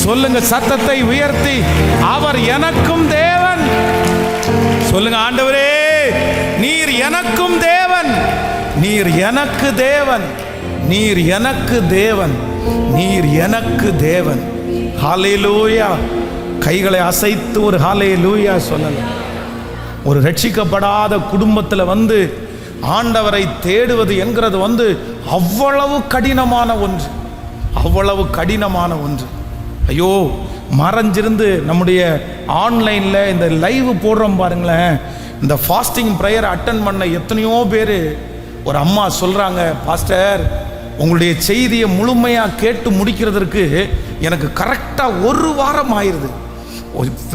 சொல்லுங்க, சத்தத்தை உயர்த்தி, அவர் எனக்கும் தேவன். சொல்லுங்க, ஆண்டவரே நீர் எனக்கும் தேவன், நீர் எனக்கு தேவன், நீர் எனக்கு தேவன், நீர் எனக்கு தேவன். ஹல்லேலூயா. கைகளை அசைத்து ஒரு ஹல்லேலூயா சொல்லலாம். ஒரு ரட்சிக்கப்படாத குடும்பத்தில் ஆண்டவரை தேடுவது என்கிறது அவ்வளவு கடினமான ஒன்று, அவ்வளவு கடினமான ஒன்று. ஐயோ, மறைஞ்சிருந்து நம்முடைய ஆன்லைனில் இந்த லைவ் போடுறோம் பாருங்களேன், இந்த ஃபாஸ்டிங் ப்ரேயர் அட்டன் பண்ண எத்தனையோ பேர். ஒரு அம்மா சொல்கிறாங்க, பாஸ்டர் உங்களுடைய செய்தியை முழுமையாக கேட்டு முடிக்கிறதுக்கு எனக்கு கரெக்டாக ஒரு வாரம் ஆயிடுது.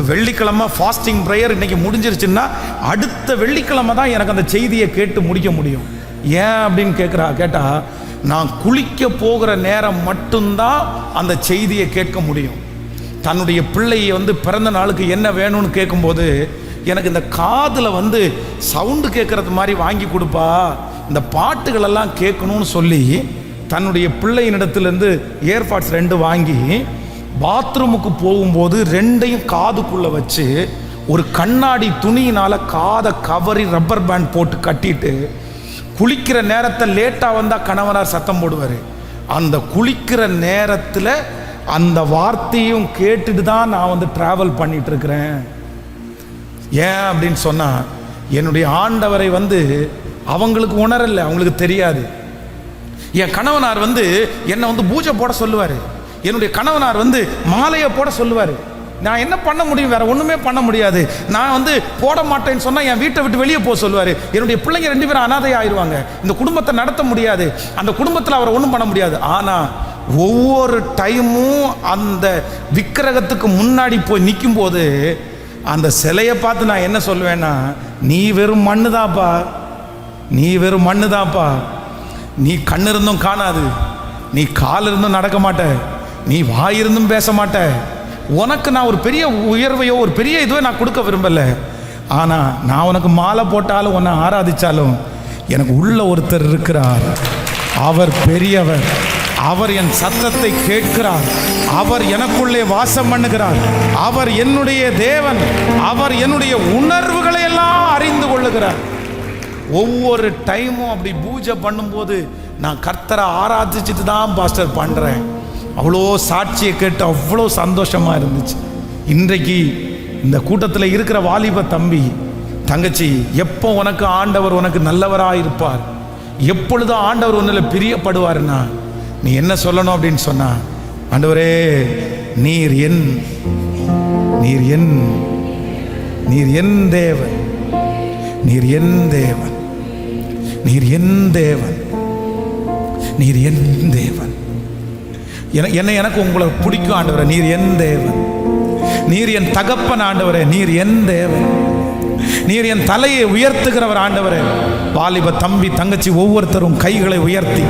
வெள்ளிக்கிழமை ஃபாஸ்டிங் ப்ரேயர் இன்னைக்கு முடிஞ்சிருச்சுன்னா அடுத்த வெள்ளிக்கிழமை தான் எனக்கு அந்த செய்தியை கேட்டு முடிக்க முடியும். ஏன் அப்படின்னு கேட்டால் நான் குளிக்க போகிற நேரம் மட்டும்தான் அந்த செய்தியை கேட்க முடியும். தன்னுடைய பிள்ளையை பிறந்த நாளுக்கு என்ன வேணும்னு கேட்கும்போது எனக்கு இந்த காதில் சவுண்டு கேட்குறது மாதிரி வாங்கி கொடுப்பா, இந்த பாட்டுகளெல்லாம் கேட்கணும்னு சொல்லி தன்னுடைய பிள்ளையினிடத்துலேருந்து ஏர்பாட்ஸ் 2 வாங்கி பாத்ரூமுக்கு போகும்போது 2ஐயும் காதுக்குள்ளே வச்சு ஒரு கண்ணாடி துணியினால் காதை கவரி ரப்பர் பேண்ட் போட்டு கட்டிட்டு குளிக்கிற நேரத்தை லேட்டாக வந்தால் கணவனார் சத்தம் போடுவார். அந்த குளிக்கிற நேரத்தில் அந்த வார்த்தையும் கேட்டுட்டு தான் நான் ட்ராவல் பண்ணிட்டு இருக்கிறேன். ஏன் அப்படின்னு சொன்னால் என்னுடைய ஆண்டவரை அவங்களுக்கு உணரலை, அவங்களுக்கு தெரியாது. என் கணவனார் என்னை பூஜை போட சொல்லுவார். என்னுடைய கணவனார் மாலையை போட சொல்லுவார். நான் என்ன பண்ண முடியும்? வேற ஒன்றுமே பண்ண முடியாது. நான் போட மாட்டேன்னு சொன்னால் என் வீட்டை விட்டு வெளியே போக சொல்லுவார். என்னுடைய பிள்ளைங்க 2 பேரும் அனாதை ஆயிடுவாங்க. இந்த குடும்பத்தை நடத்த முடியாது. அந்த குடும்பத்தில் அவரை ஒன்றும் பண்ண முடியாது. ஆனால் ஒவ்வொரு டைமும் அந்த விக்கிரகத்துக்கு முன்னாடி போய் நிற்கும் போது அந்த சிலையை பார்த்து நான் என்ன சொல்லுவேன்னா, நீ வெறும் மண்ணு தான்ப்பா, நீ வெறும் மண்ணு தான்ப்பா. நீ கண்ணு இருந்தும் காணாது, நீ கால் இருந்தும் நடக்க மாட்ட, நீ வாயிருந்தும் பேச மாட்ட. உனக்கு நான் ஒரு பெரிய உயர்வையோ ஒரு பெரிய இதுவே நான் கொடுக்க விரும்பலை. ஆனால் நான் உனக்கு மாலை போட்டாலும் உன்னை ஆராதிச்சாலும் எனக்கு உள்ள ஒருத்தர் இருக்கிறார். அவர் பெரியவர். அவர் என் சத்தத்தை கேட்கிறார். அவர் எனக்குள்ளே வாசம் பண்ணுகிறார். அவர் என்னுடைய தேவன். அவர் என்னுடைய உணர்வுகளை எல்லாம் அறிந்து கொள்ளுகிறார். ஒவ்வொரு டைமும் அப்படி பூஜை பண்ணும்போது நான் கர்த்தரை ஆராதிச்சுட்டு தான் பாஸ்டர் பண்ணுறேன். அவ்வளோ சாட்சியை கேட்டு அவ்வளோ சந்தோஷமாக இருந்துச்சு. இன்றைக்கு இந்த கூட்டத்தில் இருக்கிற வாலிப தம்பி தங்கச்சி, எப்போ உனக்கு ஆண்டவர் உனக்கு நல்லவராக இருப்பார், எப்பொழுது ஆண்டவர் ஒன்றில் பிரியப்படுவார்னா நீ என்ன சொல்லணும் அப்படின்னு சொன்னா, ஆண்டவரே நீர் என் நீர் என் நீர் என் தேவன், நீர் என் தேவன், நீர் என் தேவன், நீர் என் தேவன். எனக்கு உங்களை பிடிக்கும் ஆண்டவரே, நீர் என் தேவன், நீர் என் தகப்பன் ஆண்டவரே, நீர் என் தேவன், நீர் என் தலையை உயர்த்துகிறவர் ஆண்டவரே. வாலிப தம்பி தங்கச்சி ஒவ்வொருத்தரும் கைகளை உயர்த்தி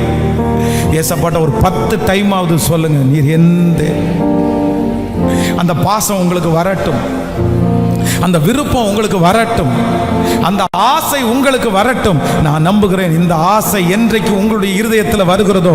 ஏசப்பாட்ட ஒரு 10 டைமாவது சொல்லுங்க, நீர் என் தேவன். அந்த பாசம் உங்களுக்கு வரட்டும், அந்த விருப்பம் உங்களுக்கு வரட்டும், அந்த ஆசை உங்களுக்கு வரட்டும். நான் நம்புகிறேன் இந்த ஆசை என்றைக்கு உங்களுடைய இருதயத்தில் வருகிறதோ,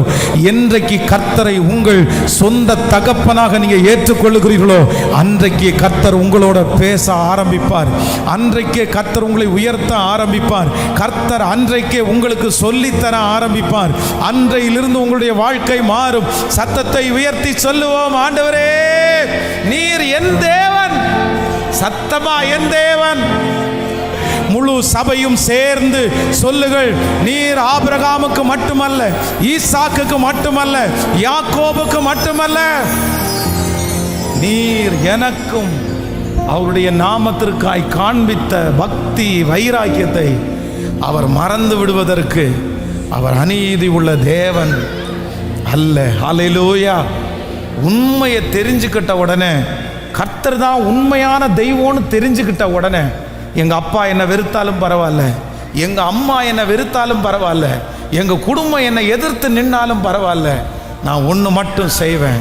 என்றைக்கு கர்த்தரை உங்கள் சொந்த தகப்பனாக நீங்க ஏற்றுக்கொள்ளுகிறீர்களோ, அன்றைக்கு கர்த்தர் உங்களோட பேச ஆரம்பிப்பார். அன்றைக்கே கர்த்தர் உங்களை உயர்த்த ஆரம்பிப்பார். கர்த்தர் அன்றைக்கே உங்களுக்கு சொல்லித்தர ஆரம்பிப்பார். அன்றையிலிருந்து உங்களுடைய வாழ்க்கை மாறும். சத்தத்தை உயர்த்தி சொல்லுவோம், ஆண்டவரே நீர் என் தேவன். சத்தமா என் தேவன். முழு சபையும் சேர்ந்து சொல்லுங்கள், நீர் ஆபிரகாமுக்கு மட்டுமல்ல, ஈசாக்குக்கு மட்டுமல்ல, யாக்கோபுக்கு மட்டுமல்ல, நீர் எனக்கும் அவருடைய நாமத்திற்காய் காண்பித்த பக்தி வைராக்கியத்தை அவர் மறந்து விடுவதற்கு அவர் அநீதி உள்ள தேவன் அல்ல. ஹல்லேலூயா. உண்மையை தெரிஞ்சுக்கிட்ட உடனே, கர்த்தர் தான் உண்மையான தெய்வம்னு தெரிஞ்சுக்கிட்ட உடனே, எங்கள் அப்பா என்னை வெறுத்தாலும் பரவாயில்ல, எங்கள் அம்மா என்னை வெறுத்தாலும் பரவாயில்ல, எங்கள் குடும்பம் என்னை எதிர்த்து நின்னாலும் பரவாயில்ல, நான் ஒன்று மட்டும் செய்வேன்,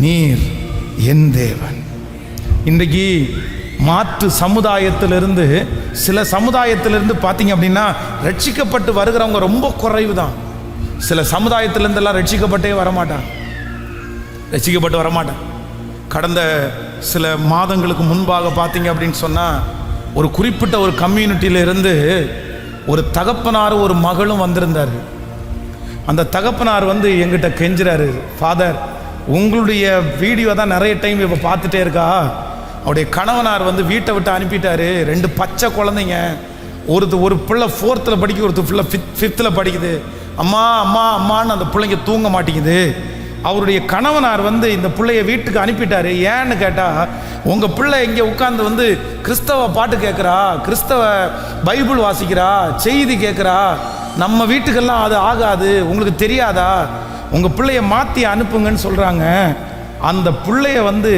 நீர் என் தேவன். இன்றைக்கு மாற்று சமுதாயத்திலிருந்து சில சமுதாயத்திலிருந்து பார்த்தீங்க அப்படின்னா ரட்சிக்கப்பட்டு வருகிறவங்க ரொம்ப குறைவு தான். சில சமுதாயத்திலேருந்தெல்லாம் ரட்சிக்கப்பட்டே வரமாட்டான், ரட்சிக்கப்பட்டு வரமாட்டான். கடந்த சில மாதங்களுக்கு முன்பாக பார்த்தீங்க அப்படின்னு சொன்னால், ஒரு குறிப்பிட்ட ஒரு கம்யூனிட்டியிலிருந்து ஒரு தகப்பனார் ஒரு மகளும் வந்திருந்தார். அந்த தகப்பனார் எங்கிட்ட கெஞ்சுறாரு, ஃபாதர் உங்களுடைய வீடியோ தான் நிறைய டைம் இப்போ பார்த்துட்டே இருக்கா, அவருடைய கணவனார் வீட்டை விட்டு அனுப்பிட்டாரு, 2 பச்சை குழந்தைங்க, ஒரு பிள்ளை 4th படிக்குது, ஒரு பிள்ளை 5th படிக்குது, அம்மா அம்மா அம்மான்னு அந்த பிள்ளைங்க தூங்க மாட்டேங்குது. அவருடைய கணவனார் இந்த பிள்ளைய வீட்டுக்கு அனுப்பிட்டாரு. ஏன்னு கேட்டால், உங்கள் பிள்ளை இங்கே உட்காந்து கிறிஸ்தவ பாட்டு கேட்குறா, கிறிஸ்தவ பைபிள் வாசிக்கிறா, செய்தி கேட்குறா, நம்ம வீட்டுக்கெல்லாம் அது ஆகாது, உங்களுக்கு தெரியாதா, உங்கள் பிள்ளைய மாற்றி அனுப்புங்கன்னு சொல்கிறாங்க. அந்த பிள்ளைய வந்து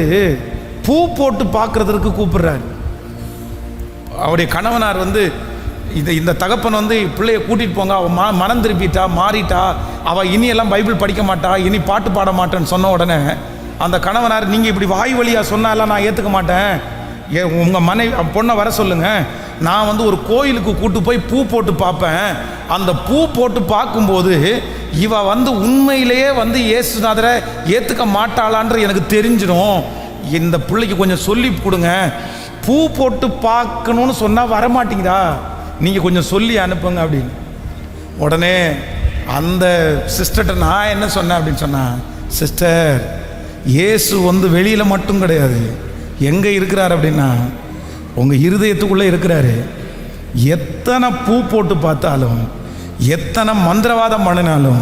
பூ போட்டு பார்க்குறதுக்கு கூப்பிடுறாரு. அவருடைய கணவனார் வந்து இந்த தகப்பன் வந்து பிள்ளைய கூட்டிகிட்டு போங்க, அவள் மனம் திருப்பிட்டா, மாறிட்டா, அவள் இனியெல்லாம் பைபிள் படிக்க மாட்டா, இனி பாட்டு பாட மாட்டேன்னு சொன்ன உடனே அந்த கணவனார், நீங்கள் இப்படி வாய் வழியாக சொன்னாலாம் நான் ஏற்றுக்க மாட்டேன், உங்கள் பொண்ணை வர சொல்லுங்கள், நான் வந்து ஒரு கோயிலுக்கு கூட்டு போய் பூ போட்டு பார்ப்பேன், அந்த பூ போட்டு பார்க்கும்போது இவ வந்து உண்மையிலேயே வந்து இயேசுநாதரை ஏற்றுக்க மாட்டாளான்ற எனக்கு தெரிஞ்சிடும், இந்த பிள்ளைக்கு கொஞ்சம் சொல்லி கொடுங்க, பூ போட்டு பார்க்கணுன்னு சொன்னால் வரமாட்டீங்களா, நீங்கள் கொஞ்சம் சொல்லி அனுப்புங்க அப்படின்னு. உடனே அந்த சிஸ்டர்கிட்ட நான் என்ன சொன்னேன் அப்படின்னு சொன்னேன், சிஸ்டர், இயேசு வந்து வெளியில் மட்டும் கிடையாது, எங்கே இருக்கிறார் அப்படின்னா உங்கள் இருதயத்துக்குள்ளே இருக்கிறாரு. எத்தனை பூ போட்டு பார்த்தாலும், எத்தனை மந்திரவாதம் பண்ணினாலும்,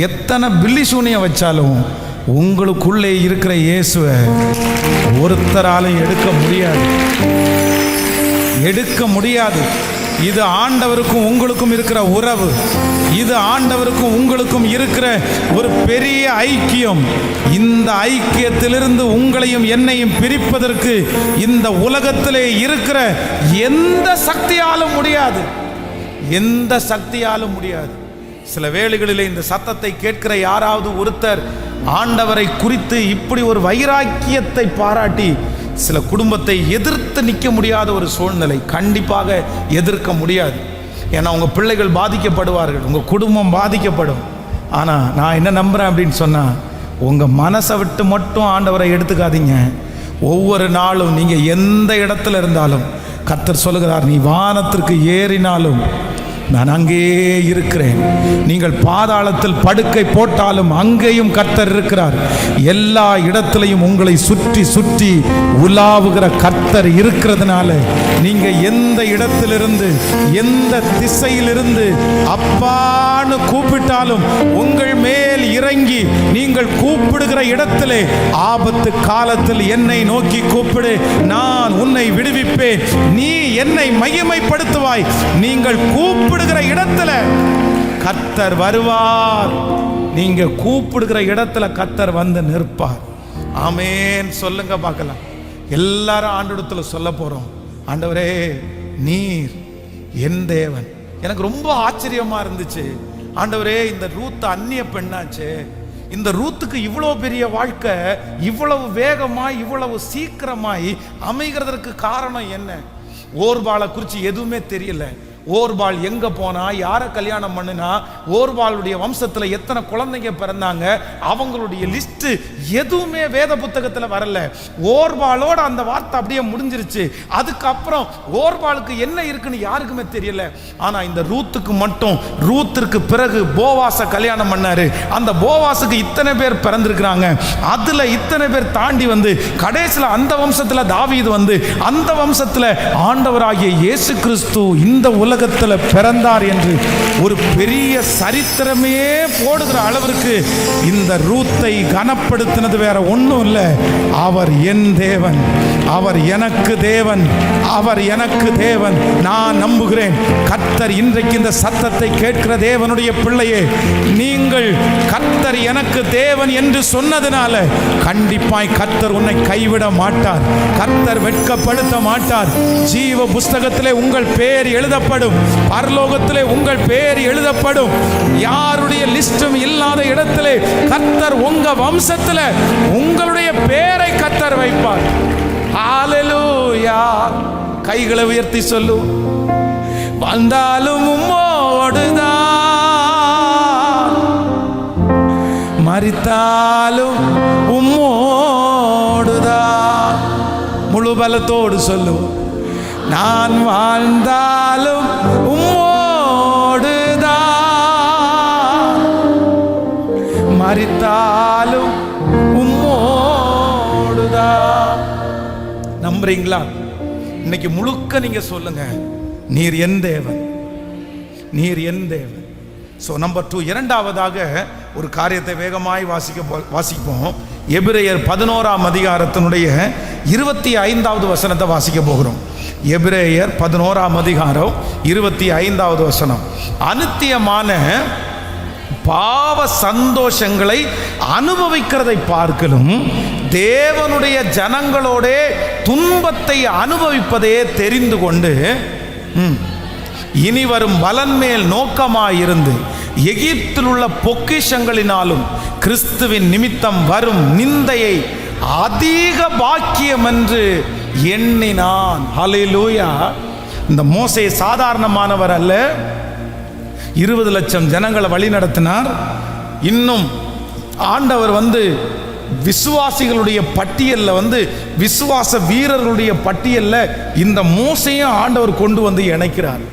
எத்தனை பில்லி சூனியம் வச்சாலும் உங்களுக்குள்ளே இருக்கிற இயேசுவை ஒருத்தராலும் எடுக்க முடியாது. இது ஆண்டவருக்கும் உங்களுக்கும் இருக்கிற உறவு, இது ஆண்டவருக்கும் உங்களுக்கும் இருக்கிற ஒரு பெரிய ஐக்கியம். இந்த ஐக்கியத்திலிருந்து உங்களையும் என்னையும் பிரிப்பதற்கு இந்த உலகத்திலே இருக்கிற எந்த சக்தியாலும் முடியாது. சில வேளைகளிலே இந்த சத்தத்தை கேட்கிற யாராவது ஒருத்தர் ஆண்டவரை குறித்து இப்படி ஒரு வைராக்கியத்தை பாராட்டி சில குடும்பத்தை எதிர்த்து நிற்க முடியாத ஒரு சூழ்நிலை, கண்டிப்பாக எதிர்க்க முடியாது. ஏன்னா உங்கள் பிள்ளைகள் பாதிக்கப்படுவார்கள், உங்கள் குடும்பம் பாதிக்கப்படும். ஆனால் நான் என்ன நம்புகிறேன் அப்படின்னு சொன்னால், உங்கள் மனசை விட்டு மட்டும் ஆண்டவரை எடுத்துக்காதீங்க. ஒவ்வொரு நாளும் நீங்கள் எந்த இடத்துல இருந்தாலும் கர்த்தர் சொல்லுகிறார், நீ வானத்திற்கு ஏறினாலும் நான் அங்கே இருக்கிறேன், நீங்கள் பாதாளத்தில் படுக்கை போட்டாலும் அங்கேயும் கர்த்தர் இருக்கிறார். எல்லா இடத்திலையும் உங்களை சுற்றி சுற்றி உலாவுகிற கர்த்தர் இருக்கிறதுனால நீங்க எந்த இடத்திலிருந்து எந்த திசையிலிருந்து அப்பான்னு கூப்பிட்டாலும் உங்கள் மேல் இறங்கி நீங்கள் கூப்பிடுகிற இடத்திலே, ஆபத்து காலத்தில் என்னை நோக்கி கூப்பிடு, நான் உன்னை விடுவிப்பேன், நீ என்னை மகிமைப்படுத்துவாய். நீங்கள் கூப்பிடுகிற இடத்துல கர்த்தர் வருவார், நீங்க கூப்பிடுகிற இடத்துல கர்த்தர் வந்து நிற்பார். ஆமென் சொல்லுங்க பார்க்கலாம். எல்லாரும் ஆண்டவரிடத்துல சொல்ல போறோம், ஆண்டவரே நீர் என் தேவன். எனக்கு ரொம்ப ஆச்சரியமா இருந்துச்சு, ஆண்டவரே இந்த ரூத் அந்நிய பெண்ணாச்சு, இந்த ரூத்துக்கு இவ்வளவு பெரிய வாழ்க்கை இவ்வளவு வேகமாய் இவ்வளவு சீக்கிரமாய் அமைகிறதற்கு காரணம் என்ன? ஓர்பாலை குறித்து எதுவுமே தெரியல. ஓர்பால் எங்க போனா, யாரை கல்யாணம் பண்ணினா, ஓர்பாலுடைய வம்சத்துல எத்தனை குழந்தைங்க பிறந்தாங்க, அவங்களுடைய லிஸ்ட் எதுவுமே வேத புத்தகத்துல வரல. ஓர்பாலோட அந்த வார்த்தை அப்படியே முடிஞ்சிருச்சு. அதுக்கப்புறம் ஓர்பாலுக்கு என்ன இருக்குன்னு யாருக்குமே தெரியல. ஆனா இந்த ரூத்துக்கு மட்டும், ரூத்திற்கு பிறகு போவாச கல்யாணம் பண்ணாரு. அந்த போவாசுக்கு இத்தனை பேர் பிறந்திருக்கிறாங்க, அதுல இத்தனை பேர் தாண்டி வந்து கடைசியில் அந்த வம்சத்துல தாவீது வந்து அந்த வம்சத்துல ஆண்டவராகிய இயேசு கிறிஸ்து இந்த உலகத்தில் பிறந்தார் என்று ஒரு பெரிய சரித்திரமே போடுகிற அளவிற்கு இந்த ரூத்தை கனப்படுத்தினது வேற ஒன்றும் இல்லை. அவர் என் தேவன், அவர் எனக்கு தேவன், அவர் எனக்கு தேவன். நான் நம்புகிறேன் கர்த்தர் இன்றைக்கு இந்த சத்தத்தை கேட்கிற தேவனுடைய பிள்ளையே, நீங்கள் கர்த்தர் எனக்கு தேவன் என்று சொன்னதுனால கண்டிப்பாய் கர்த்தர் உன்னை கைவிட மாட்டார், கர்த்தர் வெட்கப்படுத்த மாட்டார். ஜீவ புஸ்தகத்திலே உங்கள் பேர் எழுதப்படும், பரலோகத்திலே உங்கள் பேர் எழுதப்படும். யாருடைய லிஸ்டும் இல்லாத இடத்திலே கர்த்தர் உங்க வம்சத்திலே உங்களுடைய பேரை கர்த்தர் வைப்பார். ஹalleluya. கைகளை உயர்த்தி சொல்லு, வந்தாலும் உம்மோடுதான், மரித்தாலும் உம்மோடுதான். முழு பலத்தோடு சொல்லு, நான் வாழ்ந்தாலும் உம்மோடுதான், மரித்தாலும் உம்மோடுதான். நம்புறீங்களா? இன்னைக்கு முழுக்க நீங்க சொல்லுங்க, நீர் என் தேவன், நீர் என் தேவன். ஸோ நம்பர் 2, இரண்டாவதாக ஒரு காரியத்தை வேகமாய் வாசிப்போம். எபிரேயர் 11ஆம் அதிகாரத்தினுடைய 25வது வசனத்தை வாசிக்க போகிறோம். எபிரேயர் 11ஆம் அதிகாரம் 25வது வசனம். அநித்தியமான பாவ சந்தோஷங்களை அனுபவிக்கிறதை பார்க்கலும் தேவனுடைய ஜனங்களோட துன்பத்தை அனுபவிப்பதையே தெரிந்து கொண்டு இனி வரும் பலன் மேல் நோக்கமாயிருந்து எகிப்தில் உள்ள பொக்கிஷங்களினாலும் கிறிஸ்துவின் நிமித்தம் வரும் நிந்தையை அதிக பாக்கியம் என்று எண்ணினான். ஹல்லேலூயா. இந்த மோசே சாதாரணமானவர் அல்ல. 20 லட்சம் ஜனங்களை வழி நடத்தினார். இன்னும் ஆண்டவர் விசுவாசிகளுடைய பட்டியலில் விசுவாச வீரர்களுடைய பட்டியலில் இந்த மோசையும் ஆண்டவர் கொண்டு வந்து இணைக்கிறார்.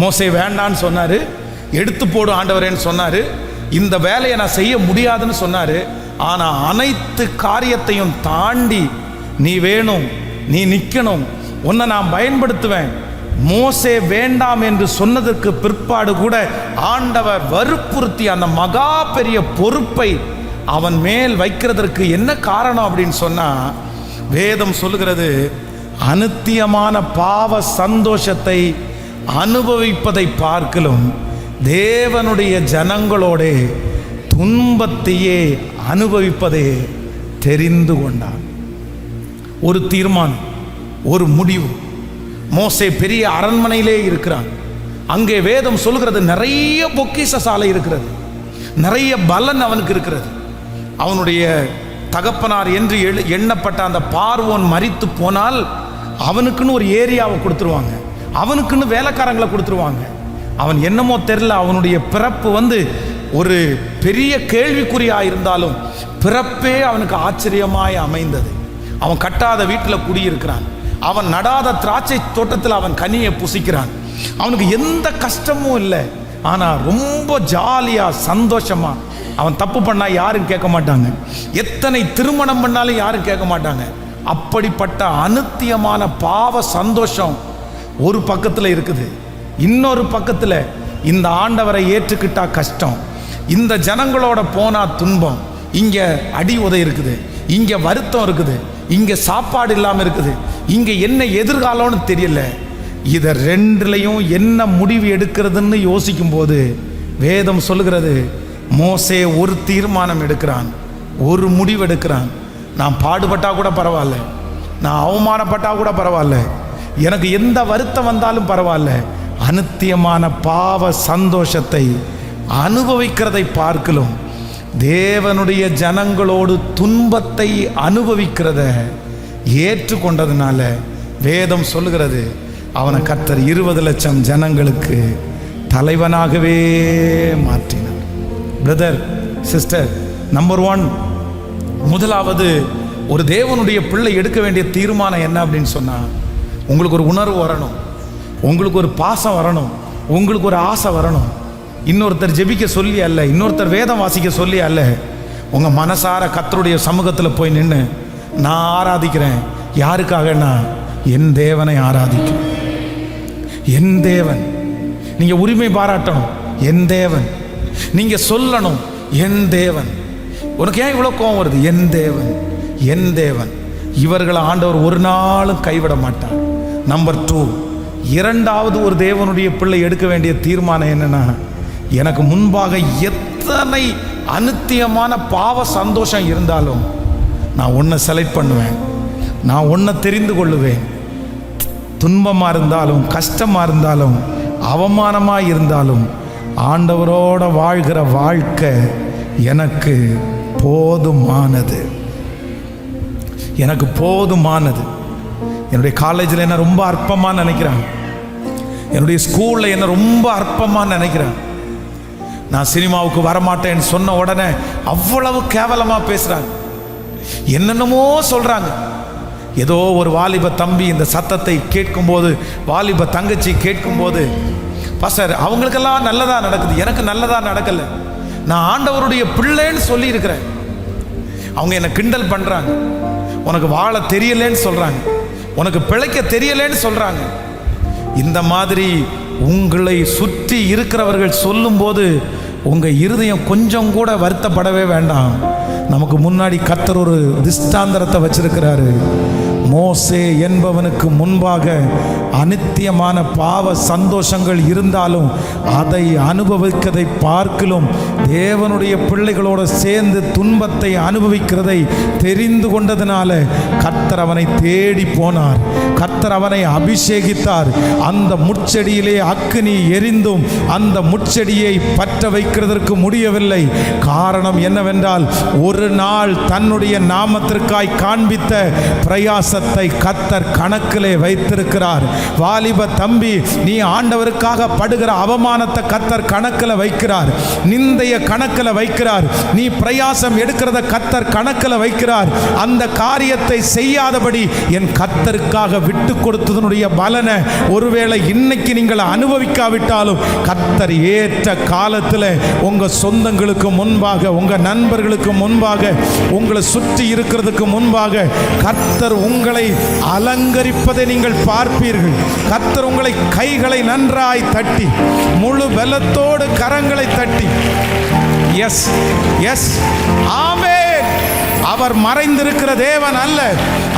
மோசே வேண்டான்னு சொன்னார், எடுத்து போடு ஆண்டவரேன்னு சொன்னார், இந்த வேலையை நான் செய்ய முடியாதுன்னு சொன்னார். ஆனால் அனைத்து காரியத்தையும் தாண்டி நீ வேணும், நீ நிற்கணும், உன்னை நான் பயன்படுத்துவேன். மோசே வேண்டாம் என்று சொன்னதற்கு பிற்பாடு கூட ஆண்டவர் வற்புறுத்தி அந்த மகா பெரிய பொறுப்பை அவன் மேல் வைக்கிறதற்கு என்ன காரணம் அப்படின்னு சொன்னா, வேதம் சொல்லுகிறது, அநித்தியமான பாவ சந்தோஷத்தை அனுபவிப்பதை பார்க்கலும் தேவனுடைய ஜனங்களோட துன்பத்தையே அனுபவிப்பதை தெரிந்து கொண்டான். ஒரு தீர்மானம், ஒரு முடிவு. மோசே பெரிய அரண்மனையிலே இருக்கிறான். அங்கே வேதம் சொல்கிறது நிறைய பொக்கிஷ சாலை இருக்கிறது, நிறைய பலன் அவனுக்கு இருக்கிறது. அவனுடைய தகப்பனார் என்று எண்ணப்பட்ட அந்த பார்வோன் மரித்து போனால் அவனுக்குன்னு ஒரு ஏரியாவை கொடுத்துருவாங்க, அவனுக்குன்னு வேலைக்காரங்களை கொடுத்துருவாங்க. அவன் என்னமோ தெரில, அவனுடைய பிறப்பு ஒரு பெரிய கேள்விக்குறியாக இருந்தாலும் பிறப்பே அவனுக்கு ஆச்சரியமாய் அமைந்தது. அவன் கட்டாத வீட்டில் குடியிருக்கிறான், அவன் நடாத திராட்சை தோட்டத்தில் அவன் கனியை புசிக்கிறான். அவனுக்கு எந்த கஷ்டமும் இல்லை, ஆனால் ரொம்ப ஜாலியாக சந்தோஷமா. அவன் தப்பு பண்ணா யாரும் கேட்க மாட்டாங்க, எத்தனை திருமணம் பண்ணாலும் யாரும் கேட்க மாட்டாங்க. அப்படிப்பட்ட அநித்தியமான பாவ சந்தோஷம் ஒரு பக்கத்தில் இருக்குது. இன்னொரு பக்கத்தில் இந்த ஆண்டவரை ஏற்றுக்கிட்டா கஷ்டம், இந்த ஜனங்களோட போனா துன்பம். இங்கே அடி உதை இருக்குது, இங்கே வருத்தம் இருக்குது, இங்கே சாப்பாடு இல்லாமல் இருக்குது, இங்கே என்ன எதிர்காலம்னு தெரியல. இதை ரெண்டுலையும் என்ன முடிவு எடுக்கிறதுன்னு யோசிக்கும் போது வேதம் சொல்லுகிறது, மோசே ஒரு தீர்மானம் எடுக்கிறான், ஒரு முடிவு எடுக்கிறான். நான் பாடுபட்டா கூட பரவாயில்ல, நான் அவமானப்பட்டா கூட பரவாயில்ல, எனக்கு எந்த வருத்தம் வந்தாலும் பரவாயில்ல, அநித்தியமான பாவ சந்தோஷத்தை அனுபவிக்கிறதை பார்க்கலும் தேவனுடைய ஜனங்களோடு துன்பத்தை அனுபவிக்கிறத ஏற்றுக்கொண்டதுனால வேதம் சொல்லுகிறது, அவனை கர்த்தர் 20 லட்சம் ஜனங்களுக்கு தலைவனாகவே மாற்றினார். பிரதர், சிஸ்டர், நம்பர் 1, முதலாவது ஒரு தேவனுடைய பிள்ளை எடுக்க வேண்டிய தீர்மானம் என்ன அப்படின்னு சொன்னால், உங்களுக்கு ஒரு உணர்வு வரணும், உங்களுக்கு ஒரு பாசம் வரணும், உங்களுக்கு ஒரு ஆசை வரணும். இன்னொருத்தர் ஜெபிக்க சொல்லி அல்ல, இன்னொருத்தர் வேதம் வாசிக்க சொல்லி அல்ல, உங்கள் மனசார கர்த்தருடைய சமூகத்தில் போய் நின்று நான் ஆராதிக்கிறேன். யாருக்காகனா என் தேவனை ஆராதிக்கிறேன். என் தேவன். நீங்கள் உரிமை பாராட்டணும், என் தேவன். நீங்கள் சொல்லணும், என் தேவன். உனக்கு ஏன் இவ்வளோ கோபம் வருது? என் தேவன், என் தேவன். இவர்களை ஆண்டவர் ஒரு நாளும் கைவிட மாட்டார். நம்பர் 2, இரண்டாவது ஒரு தேவனுடைய பிள்ளை எடுக்க வேண்டிய தீர்மானம் என்னன்னா, எனக்கு முன்பாக எத்தனை அநித்தியமான பாவ சந்தோஷம் இருந்தாலும் நான் ஒன்றை செலக்ட் பண்ணுவேன், நான் ஒன்றை தெரிந்து கொள்ளுவேன். துன்பமாக இருந்தாலும், கஷ்டமாக இருந்தாலும், அவமானமாக இருந்தாலும் ஆண்டவரோட வாழ்கிற வாழ்க்கை எனக்கு போதுமானது, எனக்கு போதுமானது. என்னுடைய காலேஜில் என்ன ரொம்ப அற்பமாக நினைக்கிறாங்க, என்னுடைய ஸ்கூலில் என்ன ரொம்ப அற்பமாக நினைக்கிறாங்க. நான் சினிமாவுக்கு வரமாட்டேன்னு சொன்ன உடனே அவ்வளவு கேவலமாக பேசுகிறாங்க, என்னென்னமோ சொல்கிறாங்க. ஏதோ ஒரு வாலிப தம்பி இந்த சத்தத்தை கேட்கும்போது, வாலிப தங்கச்சி கேட்கும்போது, பாஸ்டர் அவங்களுக்கெல்லாம் நல்லதாக நடக்குது, எனக்கு நல்லதாக நடக்கலை, நான் ஆண்டவருடைய பிள்ளைன்னு சொல்லியிருக்கிறேன். அவங்க என்னை கிண்டல் பண்ணுறாங்க, உனக்கு வாழ தெரியலேன்னு சொல்கிறாங்க, உனக்கு பிழைக்க தெரியலேன்னு சொல்கிறாங்க. இந்த மாதிரி உங்களை சுற்றி இருக்கிறவர்கள் சொல்லும்போது உங்கள் இருதயம் கொஞ்சம் கூட வருத்தப்படவே வேண்டாம். நமக்கு முன்னாடி கர்த்தர் ஒரு திஷ்டாந்தரத்தை வச்சிருக்கிறாரு. மோசே என்பவனுக்கு முன்பாக அநித்தியமான பாவ சந்தோஷங்கள் இருந்தாலும் அதை அனுபவிக்கிறதை பார்க்கிலும் தேவனுடைய பிள்ளைகளோடு சேர்ந்து துன்பத்தை அனுபவிக்கிறதை தெரிந்து கொண்டதினால கர்த்தர் அவனை தேடி போனார். கர்த்தர் அவனை அபிஷேகித்தார். அந்த முட்செடியிலே அக்கினி எரிந்தும் அந்த முட்செடியை பற்ற வைக்கிறதற்கு முடியவில்லை. காரணம் என்னவென்றால், ஒரு நாள் தன்னுடைய நாமத்திற்காய் காண்பித்த பிரயாசத்தை கர்த்தர் கணக்கிலே வைத்திருக்கிறார். வாலிப தம்பி, நீ ஆண்டவருக்காக படுகிற அவமானத்தை கர்த்தர் கணக்கில் வைக்கிறார். நிந்தைய கணக்கில் வைக்கிறார். நீ பிரயாசம் எடுக்கிறத கர்த்தர் கணக்கில் வைக்கிறார். அந்த காரியத்தை செய்யாதபடி என் கர்த்தருக்காக விட்டு கொடுத்ததனுடைய பலனை ஒருவேளை இன்னைக்கு நீங்கள் அனுபவிக்காவிட்டாலும் கர்த்தர் ஏற்ற காலத்தில் உங்க சொந்தங்களுக்கு முன்பாக, உங்க நண்பர்களுக்கு முன்பாக, உங்களை சுற்றி இருக்கிறதுக்கு முன்பாக கர்த்தர் உங்களை அலங்கரிப்பதை நீங்கள் பார்ப்பீர்கள். கர்த்தர் உங்களை கைகளை நன்றாய் தட்டி, முழு பலத்தோடு கரங்களை தட்டி, எஸ் எஸ் ஆமென். அவர் மறைந்திருக்கிற தேவன் அல்ல.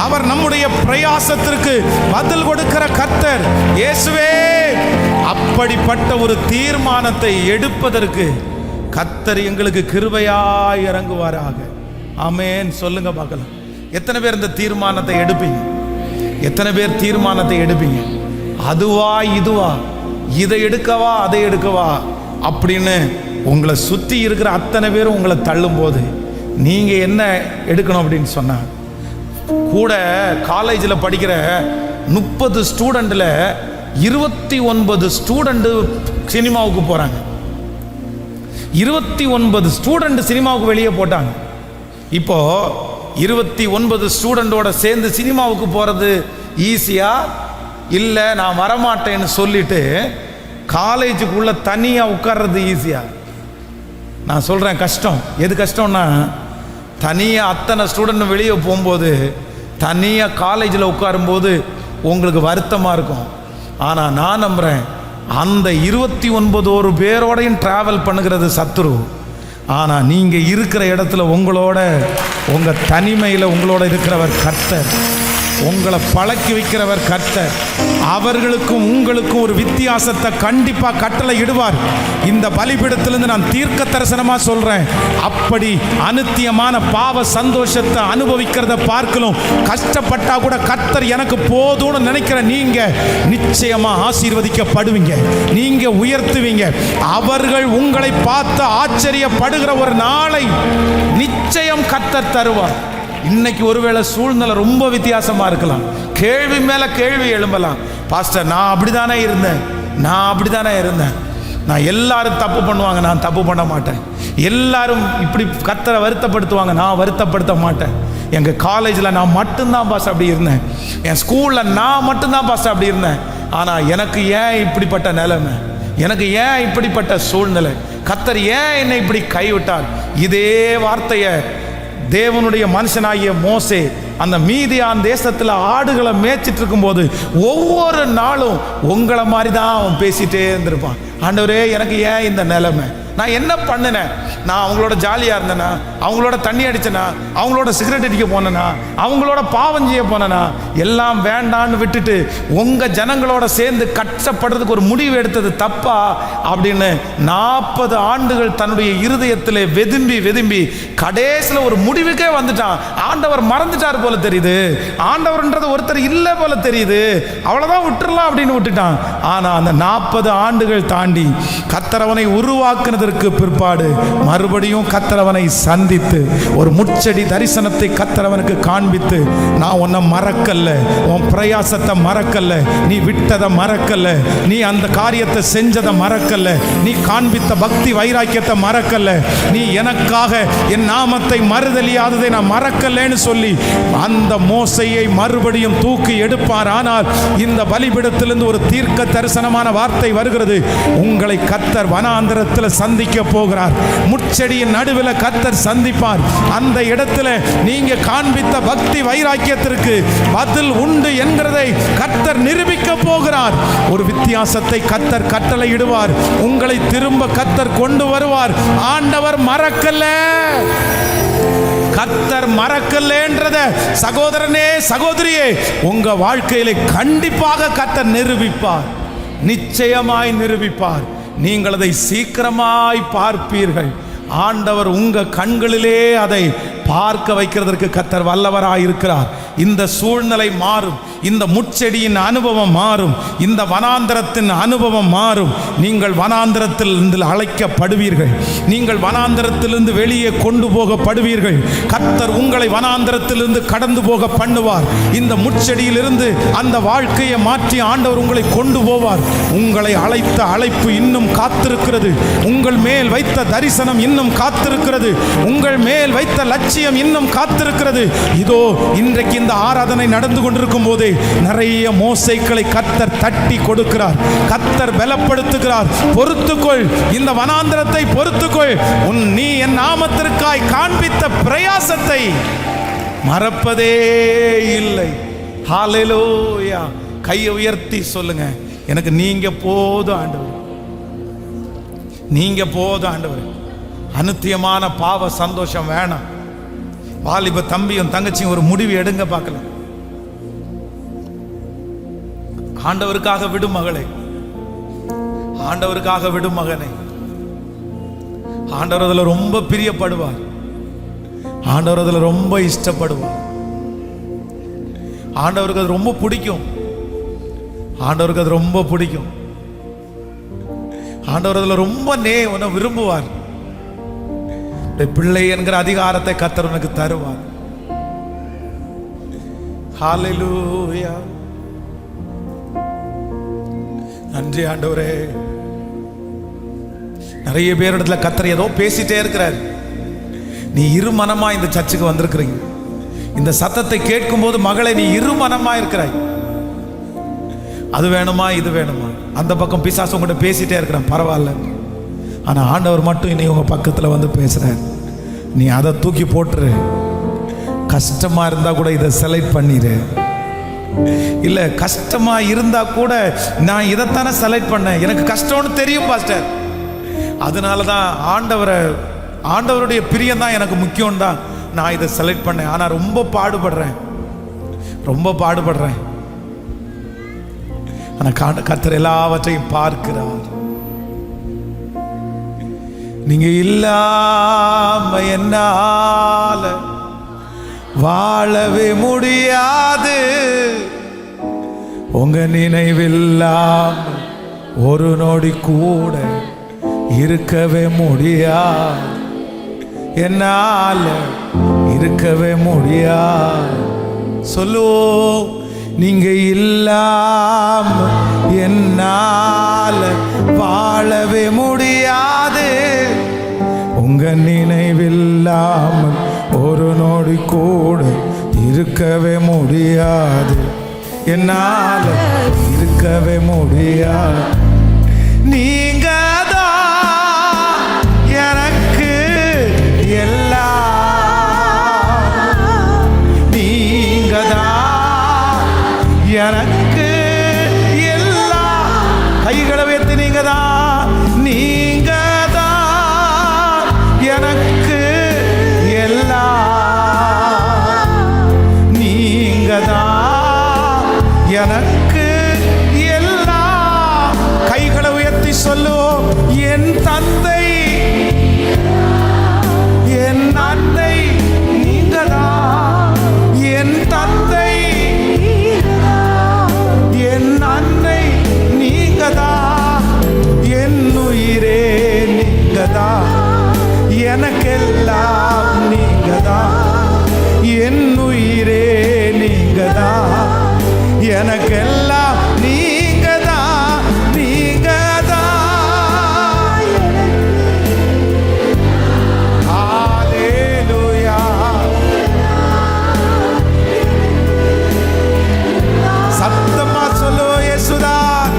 அவர் நம்முடைய பிரயாசத்திற்கு பதில் கொடுக்கிற கர்த்தர். இயேசுவே, அப்படிப்பட்ட ஒரு தீர்மானத்தை எடுப்பதற்கு கர்த்தர் எங்களுக்கு கிருபையாய் இறங்குவாராக. ஆமென். சொல்லுங்க பார்க்கலாம். எத்தனை பேர் இந்த தீர்மானத்தை எடுப்பீங்க? எத்தனை பேர் தீர்மானத்தை எடுப்பீங்க? அதுவா இதுவா, இதை எடுக்கவா அதை எடுக்கவா அப்படின்னு உங்களை சுற்றி இருக்கிற அத்தனை பேரும் உங்களை தள்ளும் போது நீங்கள் என்ன எடுக்கணும் அப்படின்னு சொன்னாங்க. கூட காலேஜில் படிக்கிற 30 ஸ்டூடெண்ட்டில் 29 ஸ்டூடெண்ட்டு சினிமாவுக்கு போகிறாங்க. 29 ஸ்டூடெண்ட் சினிமாவுக்கு வெளியே போட்டாங்க. இப்போது 29 ஸ்டூடெண்டோட சேர்ந்து சினிமாவுக்கு போகிறது ஈஸியா, இல்லை நான் வரமாட்டேன்னு சொல்லிட்டு காலேஜுக்குள்ளே தனியாக உட்கார்றது ஈஸியா? நான் சொல்கிறேன் கஷ்டம். எது கஷ்டம்னா, தனியாக அத்தனை ஸ்டூடெண்ட் வெளியே போகும்போது தனியாக காலேஜில் உட்காரும்போது உங்களுக்கு வருத்தமாக இருக்கும். ஆனால் நான் நம்புகிறேன், அந்த 29 பேரோடையும் ட்ராவல் பண்ணுகிறது சத்துரு. ஆனால் நீங்கள் இருக்கிற இடத்துல உங்களோட, உங்கள் தனிமையில் உங்களோட இருக்கிறவர் கர்த்தர். உங்களை பழக்கி வைக்கிறவர் கர்த்தர். அவர்களுக்கும் உங்களுக்கும் ஒரு வித்தியாசத்தை கண்டிப்பாக கட்டளை இடுவார். இந்த பலிபீடத்திலிருந்து நான் தீர்க்க தரிசனமாக சொல்கிறேன். அப்படி அநித்தியமான பாவ சந்தோஷத்தை அனுபவிக்கிறத பார்க்கலும் கஷ்டப்பட்டா கூட கர்த்தர் எனக்கு போதும்னு நினைக்கிற நீங்கள் நிச்சயமாக ஆசீர்வதிக்கப்படுவீங்க. நீங்கள் உயர்த்துவீங்க. அவர்கள் உங்களை பார்த்து ஆச்சரியப்படுகிற ஒரு நாளை நிச்சயம் கர்த்தர் தருவார். இன்னைக்கு ஒருவேளை சூழ்நிலை ரொம்ப வித்தியாசமாக இருக்கலாம். கேள்வி மேலே கேள்வி எழும்பலாம். பாஸ்டர், நான் அப்படிதானே இருந்தேன், நான் அப்படிதானே இருந்தேன். நான் எல்லாரும் தப்பு பண்ணுவாங்க, நான் தப்பு பண்ண மாட்டேன். எல்லாரும் இப்படி கர்த்தரை வருத்தப்படுத்துவாங்க, நான் வருத்தப்படுத்த மாட்டேன். எங்கள் காலேஜில் நான் மட்டும்தான் பாஸ் அப்படி இருந்தேன். என் ஸ்கூலில் நான் மட்டும்தான் பாஸ் அப்படி இருந்தேன். ஆனால் எனக்கு ஏன் இப்படிப்பட்ட நிலைமை? எனக்கு ஏன் இப்படிப்பட்ட சூழ்நிலை? கர்த்தர் ஏன் என்னை இப்படி கைவிட்டார்? இதே வார்த்தையை தேவனுடைய மனுஷனாகிய மோசே அந்த மீதியான் தேசத்தில் ஆடுகளை மேய்ச்சிட்டு இருக்கும்போது ஒவ்வொரு நாளும் உங்களை மாதிரி தான் அவன் பேசிட்டே இருந்திருப்பான். ஆண்டவரே, எனக்கு ஏன் இந்த நிலைமை? நான் என்ன பண்ணினேன்? நான் அவங்களோட ஜாலியாக இருந்தேனா? அவங்களோட தண்ணி அடித்தேனா? அவங்களோட சிகரெட் அடிக்க போனேனா? அவங்களோட பாவம் செய்ய போனேனா? எல்லாம் வேண்டான்னு விட்டுட்டு உங்கள் ஜனங்களோட சேர்ந்து கஷ்டப்படுறதுக்கு ஒரு முடிவு எடுத்தது தப்பா அப்படின்னு 40 ஆண்டுகள் தன்னுடைய இருதயத்தில் வெதும்பி வெதும்பி கடைசியில் ஒரு முடிவுக்கே வந்துட்டான். ஆண்டவர் மறந்துட்டார் போல தெரியுது, ஆண்டவர்ன்றது ஒருத்தர் இல்லை போல தெரியுது, அவ்வளோதான் விட்டுறலாம் அப்படின்னு விட்டுட்டான். ஆனால் அந்த 40 ஆண்டுகள் தாண்டி கர்த்தரவனை உருவாக்குனதற்கு பிற்பாடு மறுபடியும் கர்த்தரவனை சந்தித்து ஒரு முச்செடி தரிசனத்தை கர்த்தரவனுக்கு காண்பித்து, நான் உன்னை மறக்கல்ல, உன் பிரயாசத்தை மறக்கல்ல, நீ விட்டதை மறக்கல்ல, நீ அந்த காரியத்தை செஞ்சதை மறக்கல்ல, நீ காண்பித்த பக்தி வைராக்கியத்தை மறக்கல்ல, நீ எனக்காக என் நாமத்தை மறுதலியாததை நான் மறக்கல்லேன்னு சொல்லி அந்த மோசையை மறுபடியும் தூக்கி எடுப்பார். ஆனால் இந்த பலிபீடத்திலிருந்து ஒரு தீர்க்க தரிசனமான வார்த்தை வருகிறது. உங்களை கர்த்தர் வனாந்தரத்தில் சந்திக்க போகிறார். முட்செடியின் நடுவில் கர்த்தர் சந்திப்பார். அந்த இடத்துல நீங்க காண்பித்த பக்தி வைராக்கியத்திற்கு பதில் உண்டு என்கிறதை கர்த்தர் நிரூபிக்க போகிறார். ஒரு வித்தியாசத்தை கர்த்தர் கட்டளையிடுவார். உங்களை திரும்ப கர்த்தர் கொண்டு வருவார். ஆண்டவர் மறக்கல. கர்த்தர் மறக்கலன்றத சகோதரனே சகோதரியே உங்க வாழ்க்கையிலே கண்டிப்பாக கர்த்தர் நிரூபிப்பார், நிச்சயமாய் நிரூபிப்பார். நீங்கள் அதை சீக்கிரமாய் பார்ப்பீர்கள். ஆண்டவர் உங்க கண்களிலே அதை பார்க்க வைக்கிறதற்கு கர்த்தர் வல்லவராயிருக்கிறார். இந்த சூழ்நிலை மாறும், இந்த முட்செடியின் அனுபவம் மாறும், இந்த வனாந்தரத்தின் அனுபவம் மாறும். நீங்கள் வனாந்தரத்திலிருந்து அழைக்கப்படுவீர்கள், நீங்கள் வனாந்தரத்திலிருந்து வெளியே கொண்டு போகப்படுவீர்கள். கர்த்தர் உங்களை வனாந்தரத்திலிருந்து கடந்து போக பண்ணுவார். இந்த முட்செடியிலிருந்து அந்த வாழ்க்கையை மாற்றி ஆண்டவர் உங்களை கொண்டு போவார். உங்களை அழைத்த அழைப்பு இன்னும் காத்திருக்கிறது, உங்கள் மேல் வைத்த தரிசனம் இன்னும் காத்திருக்கிறது, உங்கள் மேல் வைத்த லட்சியம் இன்னும் காத்திருக்கிறது. இதோ இன்றைக்கு இந்த ஆராதனை நடந்து கொண்டிருக்கும் போதே நிறைய மோசைகளை கர்த்தர் தட்டி கொடுக்கிறார், கர்த்தர் பலப்படுத்துகிறார். பொறுத்துக்கொள், இந்த வனாந்தரத்தை பொறுத்துக்கொள். நீ என் நாமத்திற்காய் காண்பித்த பிரயாசத்தை மறப்பதே இல்லை. ஹல்லேலூயா. கையை உயர்த்தி சொல்லுங்க, எனக்கு நீங்க போதும் ஆண்டவர், நீங்க போதும் ஆண்டவர். அனுத்தியமான பாவ சந்தோஷம் வேணாம். வாலிப தம்பியும் தங்கச்சியும் ஒரு முடிவு எடுங்க பார்க்கலாம். ஆண்டவருக்காக விடும் மகளே, ஆண்டவருக்காக விடும் மகனே. ஆண்டவர் அதில் ரொம்ப பிரியப்படுவார், ஆண்டவர் அதில் ரொம்ப இஷ்டப்படுவார், ஆண்டவருக்கு அது ரொம்ப பிடிக்கும், ஆண்டவருக்கு அது ரொம்ப பிடிக்கும். ஆண்டவர் அதில் ரொம்ப விரும்புவார். பிள்ளை என்கிற அதிகாரத்தை கர்த்தர் உனக்கு தருவார். ஹல்லேலூயா. நன்றி ஆண்டவரே. நிறைய பேரிடத்துல கர்த்தர் ஏதோ பேசிட்டே இருக்கிறார். நீ இருமனமா இந்த சர்ச்சுக்கு வந்திருக்கிறீங்க. இந்த சத்தத்தை கேட்கும் போது மகளே நீ இருமனமா இருக்கிறாய். அது வேணுமா இது வேணுமா, அந்த பக்கம் பிசாசு உங்கள்கிட்ட பேசிட்டே இருக்கிறான், பரவாயில்ல. ஆனால் ஆண்டவர் மட்டும் இன்னைக்கு உங்கள் பக்கத்தில் வந்து பேசுகிறார். நீ அதை தூக்கி போட்டுரு. கஷ்டமாக இருந்தால் கூட இதை செலக்ட் பண்ணிடு. இல்லை கஷ்டமாக இருந்தால் கூட நான் இதைத்தானே செலக்ட் பண்ணேன், எனக்கு கஷ்டம்னு தெரியும் பாஸ்டர், அதனால தான் ஆண்டவருடைய பிரியம் தான் எனக்கு முக்கியம் தான் நான் இதை செலக்ட் பண்ணேன். ஆனால் ரொம்ப பாடுபடுறேன், ரொம்ப பாடுபடுறேன். ஆனால் கர்த்தர் எல்லாவற்றையும் பார்க்கிறார். நீங்க இல்லாம என்னால வாழவே முடியாது, உங்க நினைவில்லாம ஒரு நொடி கூட இருக்கவே முடியாது, என்னால இருக்கவே முடியாது. சொல்லுவோம், நீங்க இல்லாம என்னால வாழவே முடியாது, உங்க நினைவில்லாமல் ஒரு நொடி கூட இருக்கவே முடியாது, என்னால இருக்கவே முடியாது. நீங்க தான் எனக்கு எல்லாம், நீங்க தான் எனக்கு எல்லாம். கைகளை வைத்து நீங்க தான், நீங்க தான் எனக்கு எல்லாம், நீங்க தான் எனக்கு எல்லாம். கைகளை உயர்த்தி சொல்லுவோம், என் தந்தை என் அன்னை நீங்க தான், என் தந்தை என் அன்னை நீங்க தான், என் உயிரே நீங்க தான், எனக்கெல்லாம் நீங்க தான், என் உயிரே நீங்க தான், எனக்கெல்லாம் நீங்க தான், நீங்க தான். ஹல்லேலூயா. சத்தமா சொல்லு, இயேசுதான்.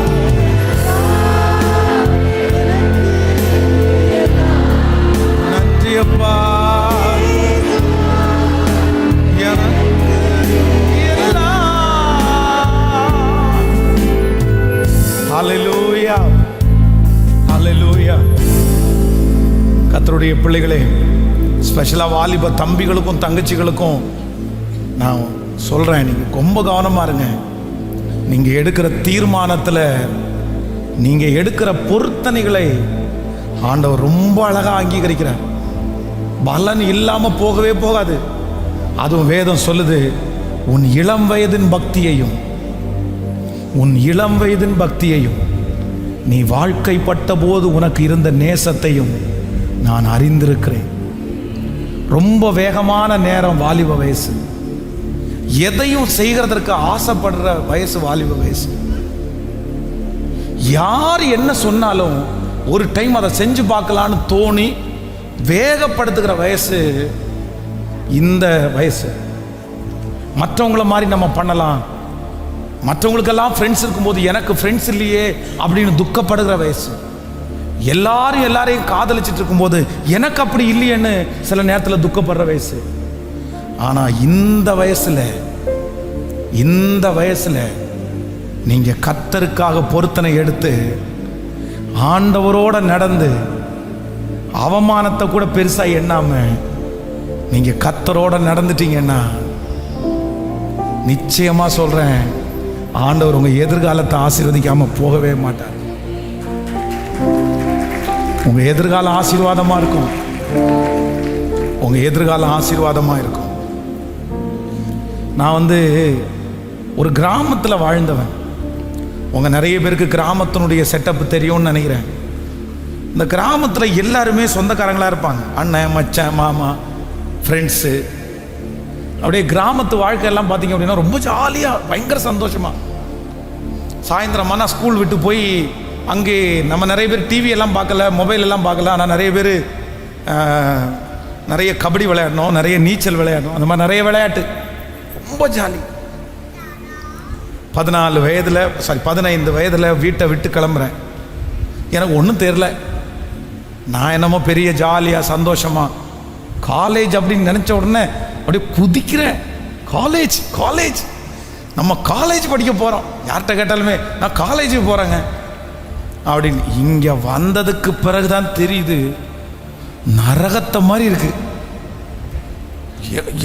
நன்றி அப்பா. ஹல்லேலூயா, ஹல்லேலூயா. கர்த்தருடைய பிள்ளைகளே, ஸ்பெஷலாக வாலிப தம்பிகளுக்கும் தங்கச்சிகளுக்கும் நான் சொல்கிறேன், நீங்கள் ரொம்ப கவனமாக இருங்க. நீங்கள் எடுக்கிற தீர்மானத்தில், நீங்கள் எடுக்கிற பொருத்தனைகளை ஆண்டவர் ரொம்ப அழகாக அங்கீகரிக்கிறார். பலன் இல்லாமல் போகவே போகாது. அதுவும் வேதம் சொல்லுது, உன் இளம் வயதின் பக்தியையும் நீ வாழ்க்கைப்பட்ட போது உனக்கு இருந்த நேசத்தையும் நான் அறிந்திருக்கிறேன். ரொம்ப வேகமான நேரம் வாலிப வயசு. எதையும் செய்கிறதற்கு ஆசைப்படுற வயசு வாலிப வயசு. யார் என்ன சொன்னாலும் ஒரு டைம் அதை செஞ்சு பார்க்கலான்னு தோணி வேகப்படுத்துகிற வயசு இந்த வயசு. மற்றவங்கள மாதிரி நம்ம பண்ணலாம், மற்றவங்களுக்கெல்லாம் ஃப்ரெண்ட்ஸ் இருக்கும்போது எனக்கு ஃப்ரெண்ட்ஸ் இல்லையே அப்படின்னு துக்கப்படுகிற வயசு. எல்லாரையும் காதலிச்சிட்டு இருக்கும்போது எனக்கு அப்படி இல்லையேன்னு சில நேரத்தில் துக்கப்படுற வயசு. ஆனால் இந்த வயசுல நீங்கள் கர்த்தருக்காக பொருத்தனை எடுத்து ஆண்டவரோட நடந்து அவமானத்தை கூட பெருசாக எண்ணாம நீங்கள் கர்த்தரோட நடந்துட்டீங்கன்னா நிச்சயமா சொல்றேன், ஆண்டவர் உங்க எதிர்காலத்தை ஆசீர்வதிக்காம போகவே மாட்டார். உங்க எதிர்காலம் ஆசீர்வாதமா இருக்கும். நான் ஒரு கிராமத்தில் வாழ்ந்தவன். உங்க நிறைய பேருக்கு கிராமத்தினுடைய செட்டப் தெரியும்னு நினைக்கிறேன். இந்த கிராமத்தில் எல்லாருமே சொந்தக்காரங்களா இருப்பாங்க. அண்ணன், மச்சான், மாமா, ஃப்ரெண்ட்ஸு. அப்படியே கிராமத்து வாழ்க்கையெல்லாம் பார்த்தீங்க அப்படின்னா ரொம்ப ஜாலியாக, பயங்கர சந்தோஷமாக. சாயந்தரமான ஸ்கூல் விட்டு போய் அங்கே நம்ம நிறைய பேர் டிவி எல்லாம் பார்க்கல, மொபைல் எல்லாம் பார்க்கல. ஆனால் நிறைய பேர் நிறைய கபடி விளையாடணும், நிறைய நீச்சல் விளையாடணும், அந்த மாதிரி நிறைய விளையாட்டு, ரொம்ப ஜாலி. 15 வயதில் வீட்டை விட்டு கிளம்புறேன். எனக்கு ஒன்றும் தெரில. நான் என்னமோ பெரிய ஜாலியாக சந்தோஷமாக காலேஜ் அப்படின்னு நினச்ச உடனே அப்படியே குதிக்கிறேன். காலேஜ் நம்ம காலேஜ் படிக்க போகிறோம். யார்கிட்ட கேட்டாலுமே நான் காலேஜுக்கு போகிறேங்க அப்படின்னு. இங்கே வந்ததுக்கு பிறகுதான் தெரியுது, நரகத்தை மாதிரி இருக்கு.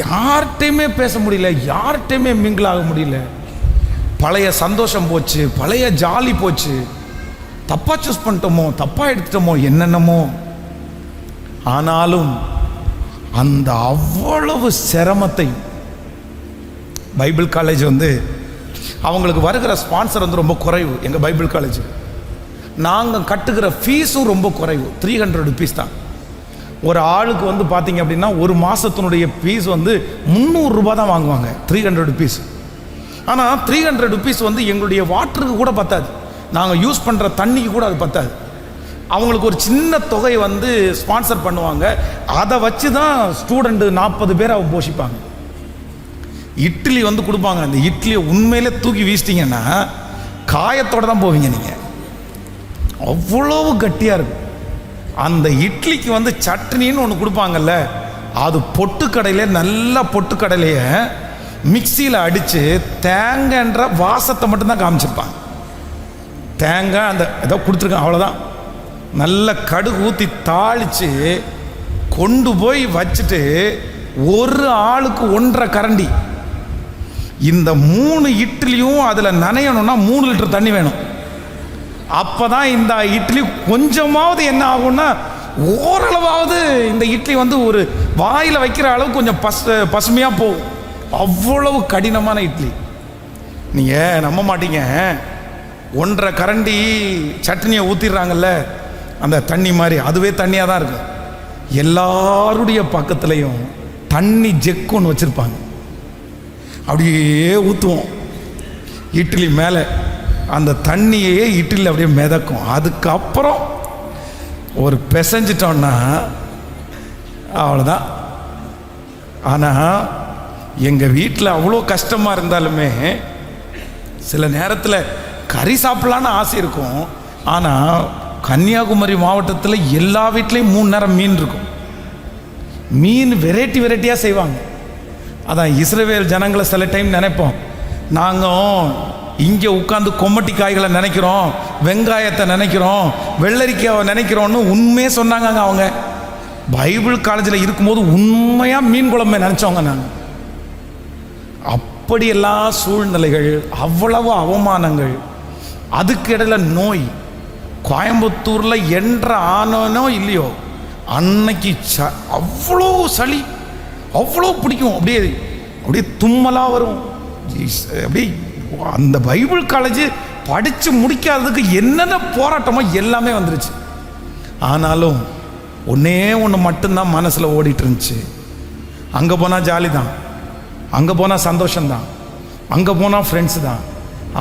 யார்கிட்டையுமே பேச முடியல, யார்கிட்டையுமே மிங்கிள் ஆக முடியல. பழைய சந்தோஷம் போச்சு, பழைய ஜாலி போச்சு. தப்பா சூஸ் பண்ணிட்டோமோ, தப்பா எடுத்துட்டோமோ, என்னென்னமோ. ஆனாலும் அந்த அவ்வளவு சிரமத்தை பைபிள் காலேஜ் அவங்களுக்கு வருகிற ஸ்பான்சர் ரொம்ப குறைவு. எங்கள் பைபிள் காலேஜ் நாங்கள் கட்டுகிற ஃபீஸும் ரொம்ப குறைவு. 300 rupees தான். ஒரு ஆளுக்கு பார்த்தீங்க அப்படின்னா ஒரு மாதத்தினுடைய ஃபீஸ் 300 ரூபா தான் வாங்குவாங்க, 300 rupees. ஆனால் 300 rupees எங்களுடைய வாட்டருக்கு கூட பத்தாது. நாங்கள் யூஸ் பண்ணுற தண்ணிக்கு கூட அது பத்தாது. அவங்களுக்கு ஒரு சின்ன தொகை ஸ்பான்சர் பண்ணுவாங்க. அதை வச்சு தான் ஸ்டூடெண்ட் 40 பேர் அவங்க போஷிப்பாங்க. இட்லி கொடுப்பாங்க. அந்த இட்லியை உண்மையிலே தூக்கி வீசிட்டீங்கன்னா காயத்தோடு தான் போவீங்க நீங்கள். அவ்வளவு கட்டியாக இருக்கும். அந்த இட்லிக்கு சட்னின்னு ஒன்று கொடுப்பாங்கல்ல, அது பொட்டுக்கடையிலே, நல்ல பொட்டுக்கடையிலேயே மிக்சியில் அடித்து தேங்காய்ன்ற வாசத்தை மட்டும்தான் காமிச்சிருப்பாங்க. தேங்காய் அந்த ஏதோ கொடுத்துருக்காங்க, அவ்வளோதான். நல்ல கடுகு ஊற்றி தாளித்து கொண்டு போய் வச்சுட்டு ஒரு ஆளுக்கு 1.5 கரண்டி. இந்த 3 இட்லியும் அதில் நனையணும்னா 3 லிட்டர் தண்ணி வேணும். அப்போ தான் இந்த இட்லி கொஞ்சமாவது என்ன ஆகும்னா, ஓரளவாவது இந்த இட்லி ஒரு வாயில் வைக்கிற அளவுக்கு கொஞ்சம் பசுமையாக போகும். அவ்வளவு கடினமான இட்லி. நீங்கள் நம்ப மாட்டீங்க, 1.5 கரண்டி சட்னியை ஊற்றிடுறாங்கல்ல, அந்த தண்ணி மாதிரி, அதுவே தண்ணியாக தான் இருக்கும். எல்லாருடைய பக்கத்துலேயும் தண்ணி ஜெக்கு ஒன்று வச்சுருப்பாங்க. அப்படியே ஊற்றுவோம் இட்லி மேலே. அந்த தண்ணியே இட்லியில் அப்படியே மிதக்கும். அதுக்கப்புறம் ஒரு பிசைஞ்சிட்டோன்னா அவ்வளோதான். ஆனால் எங்கள் வீட்டில் அவ்வளோ கஷ்டமாக இருந்தாலுமே சில நேரத்தில் கறி சாப்பிட்லான்னு ஆசை இருக்கும். ஆனால் கன்னியாகுமரி மாவட்டத்தில் எல்லா வீட்லேயும் 3 நேரம் மீன் இருக்கும். மீன் வெரைட்டியாக செய்வாங்க. அதான் இஸ்ரவேல் ஜனங்களை சில டைம் நினைப்போம், நாங்கள் இங்கே உட்காந்து கொம்மட்டி காய்களை நினைக்கிறோம், வெங்காயத்தை நினைக்கிறோம், வெள்ளரிக்காவை நினைக்கிறோன்னு உண்மையே சொன்னாங்க அவங்க. பைபிள் காலேஜில் இருக்கும்போது உண்மையாக மீன் குழம்பு நினச்சவங்க நான். அப்படி எல்லா சூழ்நிலைகள், அவ்வளவு அவமானங்கள், அதுக்கு இடையில நோய். கோயம்புத்தூரில் என்ற ஆனோ இல்லையோ அன்னைக்கு அவ்வளோ சளி, அவ்வளோ பிடிக்கும், அப்படியே அப்படியே தும்மலாக வரும். அப்படியே அந்த பைபிள் காலேஜ் படித்து முடிக்காததுக்கு என்னென்ன போராட்டமோ எல்லாமே வந்துருச்சு. ஆனாலும் ஒன்றே ஒன்று மட்டும்தான் மனசில் ஓடிட்டு இருந்துச்சு. அங்கே போனால் ஜாலி தான், அங்கே போனால் சந்தோஷம்தான், அங்கே போனால் ஃப்ரெண்ட்ஸு தான்.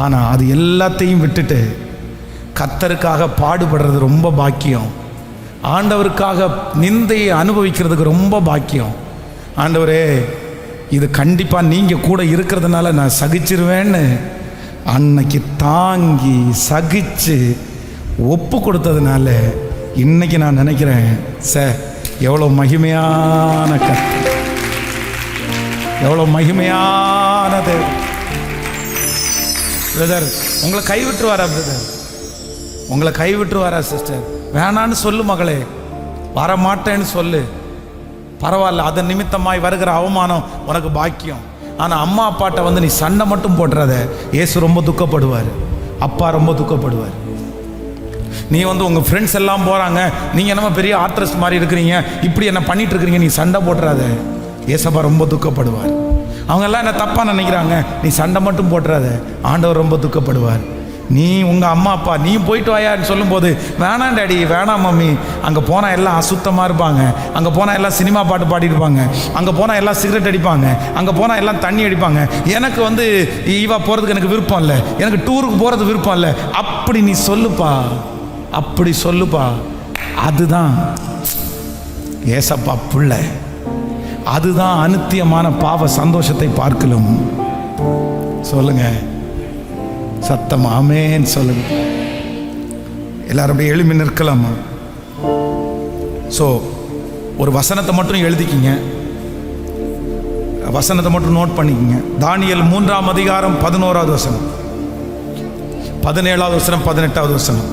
ஆனால் அது எல்லாத்தையும் விட்டுட்டு கர்த்தருக்காக பாடுபடுறது ரொம்ப பாக்கியம். ஆண்டவருக்காக நிந்தையை அனுபவிக்கிறதுக்கு ரொம்ப பாக்கியம். ஆண்டவரே, இது கண்டிப்பாக நீங்கள் கூட இருக்கிறதுனால நான் சகிச்சிருவேன்னு அன்னைக்கு தாங்கி சகிச்சு ஒப்பு கொடுத்ததுனால இன்னைக்கு நான் நினைக்கிறேன், சார் எவ்வளோ மகிமையான கர்த்தர், எவ்வளோ மகிமையானது. பிரதர், உங்களை கைவிட்டுருவாரா? பிரதர், உங்களை கைவிட்டுருவாரா? சிஸ்டர், வேணான்னு சொல்லு மகளே, வரமாட்டேன்னு சொல்லு, பரவாயில்ல. அதன் நிமித்தமாய் வருகிற அவமானம் உனக்கு பாக்கியம். ஆனால் அம்மா அப்பாட்ட வந்து நீ சண்டை மட்டும் போட்டுறத, இயேசு ரொம்ப துக்கப்படுவார், அப்பா ரொம்ப துக்கப்படுவார். நீ வந்து உங்கள் ஃப்ரெண்ட்ஸ் எல்லாம் போகிறாங்க, நீங்கள் என்னமோ பெரிய ஆர்டிஸ்ட் மாதிரி இருக்கிறீங்க, இப்படி என்ன பண்ணிட்டு இருக்கிறீங்க, நீ சண்டை போட்டுறாத, ஏசப்பா ரொம்ப துக்கப்படுவார். அவங்கெல்லாம் என்ன தப்பாக நினைக்கிறாங்க, நீ சண்டை மட்டும் போட்டுறாத, ஆண்டவர் ரொம்ப துக்கப்படுவார். நீ உங்கள் அம்மா அப்பா நீ போயிட்டு வாயான்னு சொல்லும்போது, வேணாம் டேடி, வேணாம் மம்மி, அங்கே போனால் எல்லாம் அசுத்தமாக இருப்பாங்க, அங்கே போனால் எல்லாம் சினிமா பாட்டு பாடிருப்பாங்க, அங்கே போனால் எல்லாம் சிகரெட் அடிப்பாங்க, அங்கே போனால் எல்லாம் தண்ணி அடிப்பாங்க, எனக்கு வந்து ஈவா போகிறதுக்கு எனக்கு விருப்பம் இல்லை, எனக்கு டூருக்கு போகிறது விருப்பம் இல்லை, அப்படி நீ சொல்லுப்பா, அப்படி சொல்லுப்பா. அதுதான் ஏசப்பா பிள்ளை, அதுதான் அநித்தியமான பாவ சந்தோஷத்தை பார்க்கலும். சொல்லுங்க சத்தம் ஆமேன்னு சொல்லுங்க. எல்லாரும் அப்படியே எழுப்பி நிற்கலாமா? ஸோ ஒரு வசனத்தை மட்டும் எழுதிக்கிங்க, வசனத்தை மட்டும் நோட் பண்ணிக்கங்க. தானியேல் 3ஆம் அதிகாரம் 11வது வசனம், 17வது வசனம், 18வது வசனம்.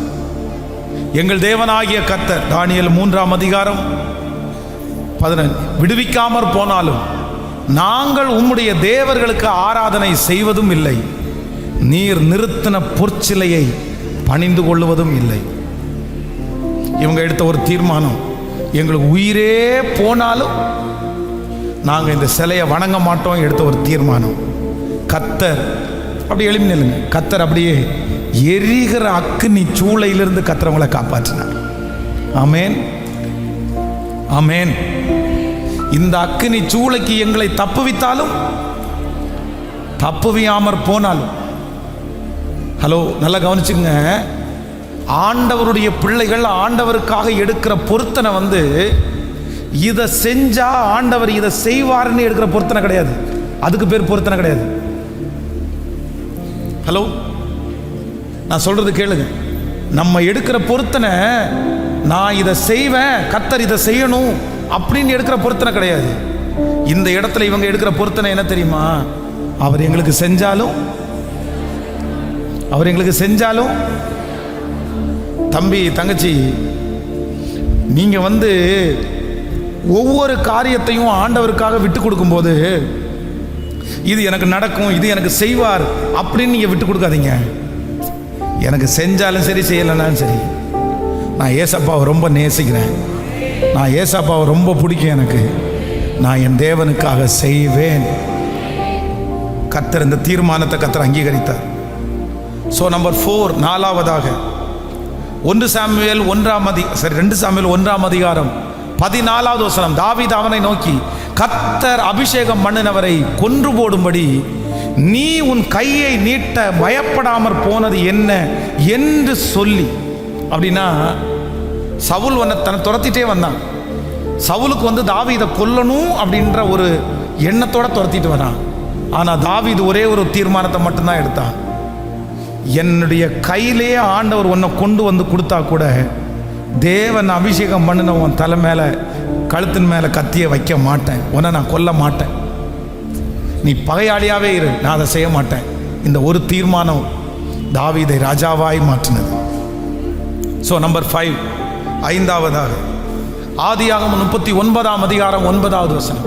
எங்கள் தேவனாகிய கர்த்தர், தானியேல் 3ஆம் அதிகாரம் 15, விடுவிக்காமற் போனாலும் நாங்கள் உம்முடைய தேவர்களுக்கு ஆராதனை செய்வதும் இல்லை, நீர் நிறுத்தின பொற்சிலையை பணிந்து கொள்வதும் இல்லை. இவங்க எடுத்த ஒரு தீர்மானம், எங்களுக்கு உயிரே போனாலும் நாங்கள் இந்த சிலையை வணங்க மாட்டோம். எடுத்த ஒரு தீர்மானம். கர்த்தர் அப்படி எழுப்பி நில்லுங்க. கர்த்தர் அப்படியே எரிகிற அக்கினி சூளையிலிருந்து கர்த்தரவங்களை காப்பாற்றினார். ஆமேன், ஆமேன். இந்த அக்கினி சூளைக்கு எங்களை தப்புவித்தாலும் தப்புவியாமற் போனாலும், ஹலோ நல்லா கவனிச்சுங்க, ஆண்டவருடைய பிள்ளைகள் ஆண்டவருக்காக எடுக்கிற பொருத்தனை வந்து இதை செஞ்சா ஆண்டவர் இதை செய்வார்னு எடுக்கிற பொருத்தனை கிடையாது. அதுக்கு பேர் பொருத்தனை கிடையாது. ஹலோ, நான் சொல்றது கேளுங்க. நம்ம எடுக்கிற பொருத்தனை, நான் இதை செய்வேன், கர்த்தர் இதை செய்யணும் அப்படின்னு எடுக்கிற பொருத்தனை கிடையாது. இந்த இடத்துல இவங்க எடுக்கிற பொருத்தனை என்ன தெரியுமா? அவர் எங்களுக்கு செஞ்சாலும், அவர் எங்களுக்கு செஞ்சாலும். தம்பி தங்கச்சி, நீங்க வந்து ஒவ்வொரு காரியத்தையும் ஆண்டவருக்காக விட்டு கொடுக்கும்போது, இது எனக்கு நடக்கும், இது எனக்கு செய்வார் அப்படின்னு நீங்க விட்டு கொடுக்காதீங்க. எனக்கு செஞ்சாலும் சரி, செய்யலைனாலும் சரி, நான் ஏசப்பாவை ரொம்ப நேசிக்கிறேன், நான் ஏசப்பாவை ரொம்ப பிடிக்கும் எனக்கு, நான் என் தேவனுக்காக செய்வேன். கர்த்தர் இந்த தீர்மானத்தை கர்த்தர் அங்கீகரித்தார். ஸோ நம்பர் 4, 4வதாக 2 சாமுவேல் 1ஆம் அதிகாரம் 14வது வசனம். தாவீது அவனை நோக்கி, கர்த்தர் அபிஷேகம் பண்ணினவரை கொன்று போடும்படி நீ உன் கையை நீட்ட பயப்படாமற் போனது என்ன என்று சொல்லி. அப்படின்னா சவுல் தன்னை துரத்திட்டே வந்தான். சவுலுக்கு வந்து தாவீதை கொல்லணும் அப்படின்ற ஒரு எண்ணத்தோட துரத்திட்டு வரான். ஆனால் தாவீது ஒரே ஒரு தீர்மானத்தை மட்டும்தான் எடுத்தான். என்னுடைய கையிலேயே ஆண்டவர் உன்னை கொண்டு வந்து கொடுத்தா கூட, தேவன் அபிஷேகம் பண்ணின உன் தலை மேலே, கழுத்தின் மேலே கத்தியை வைக்க மாட்டேன், உன்னை நான் கொல்ல மாட்டேன், நீ பகையாளியாகவே இரு, நான் அதை செய்ய மாட்டேன். இந்த ஒரு தீர்மானம் தாவீதை ராஜாவாய் மாற்றினது. ஸோ நம்பர் 5, 5வதாக ஆதியாகமம் 39ஆம் அதிகாரம் 9வது வசனம்.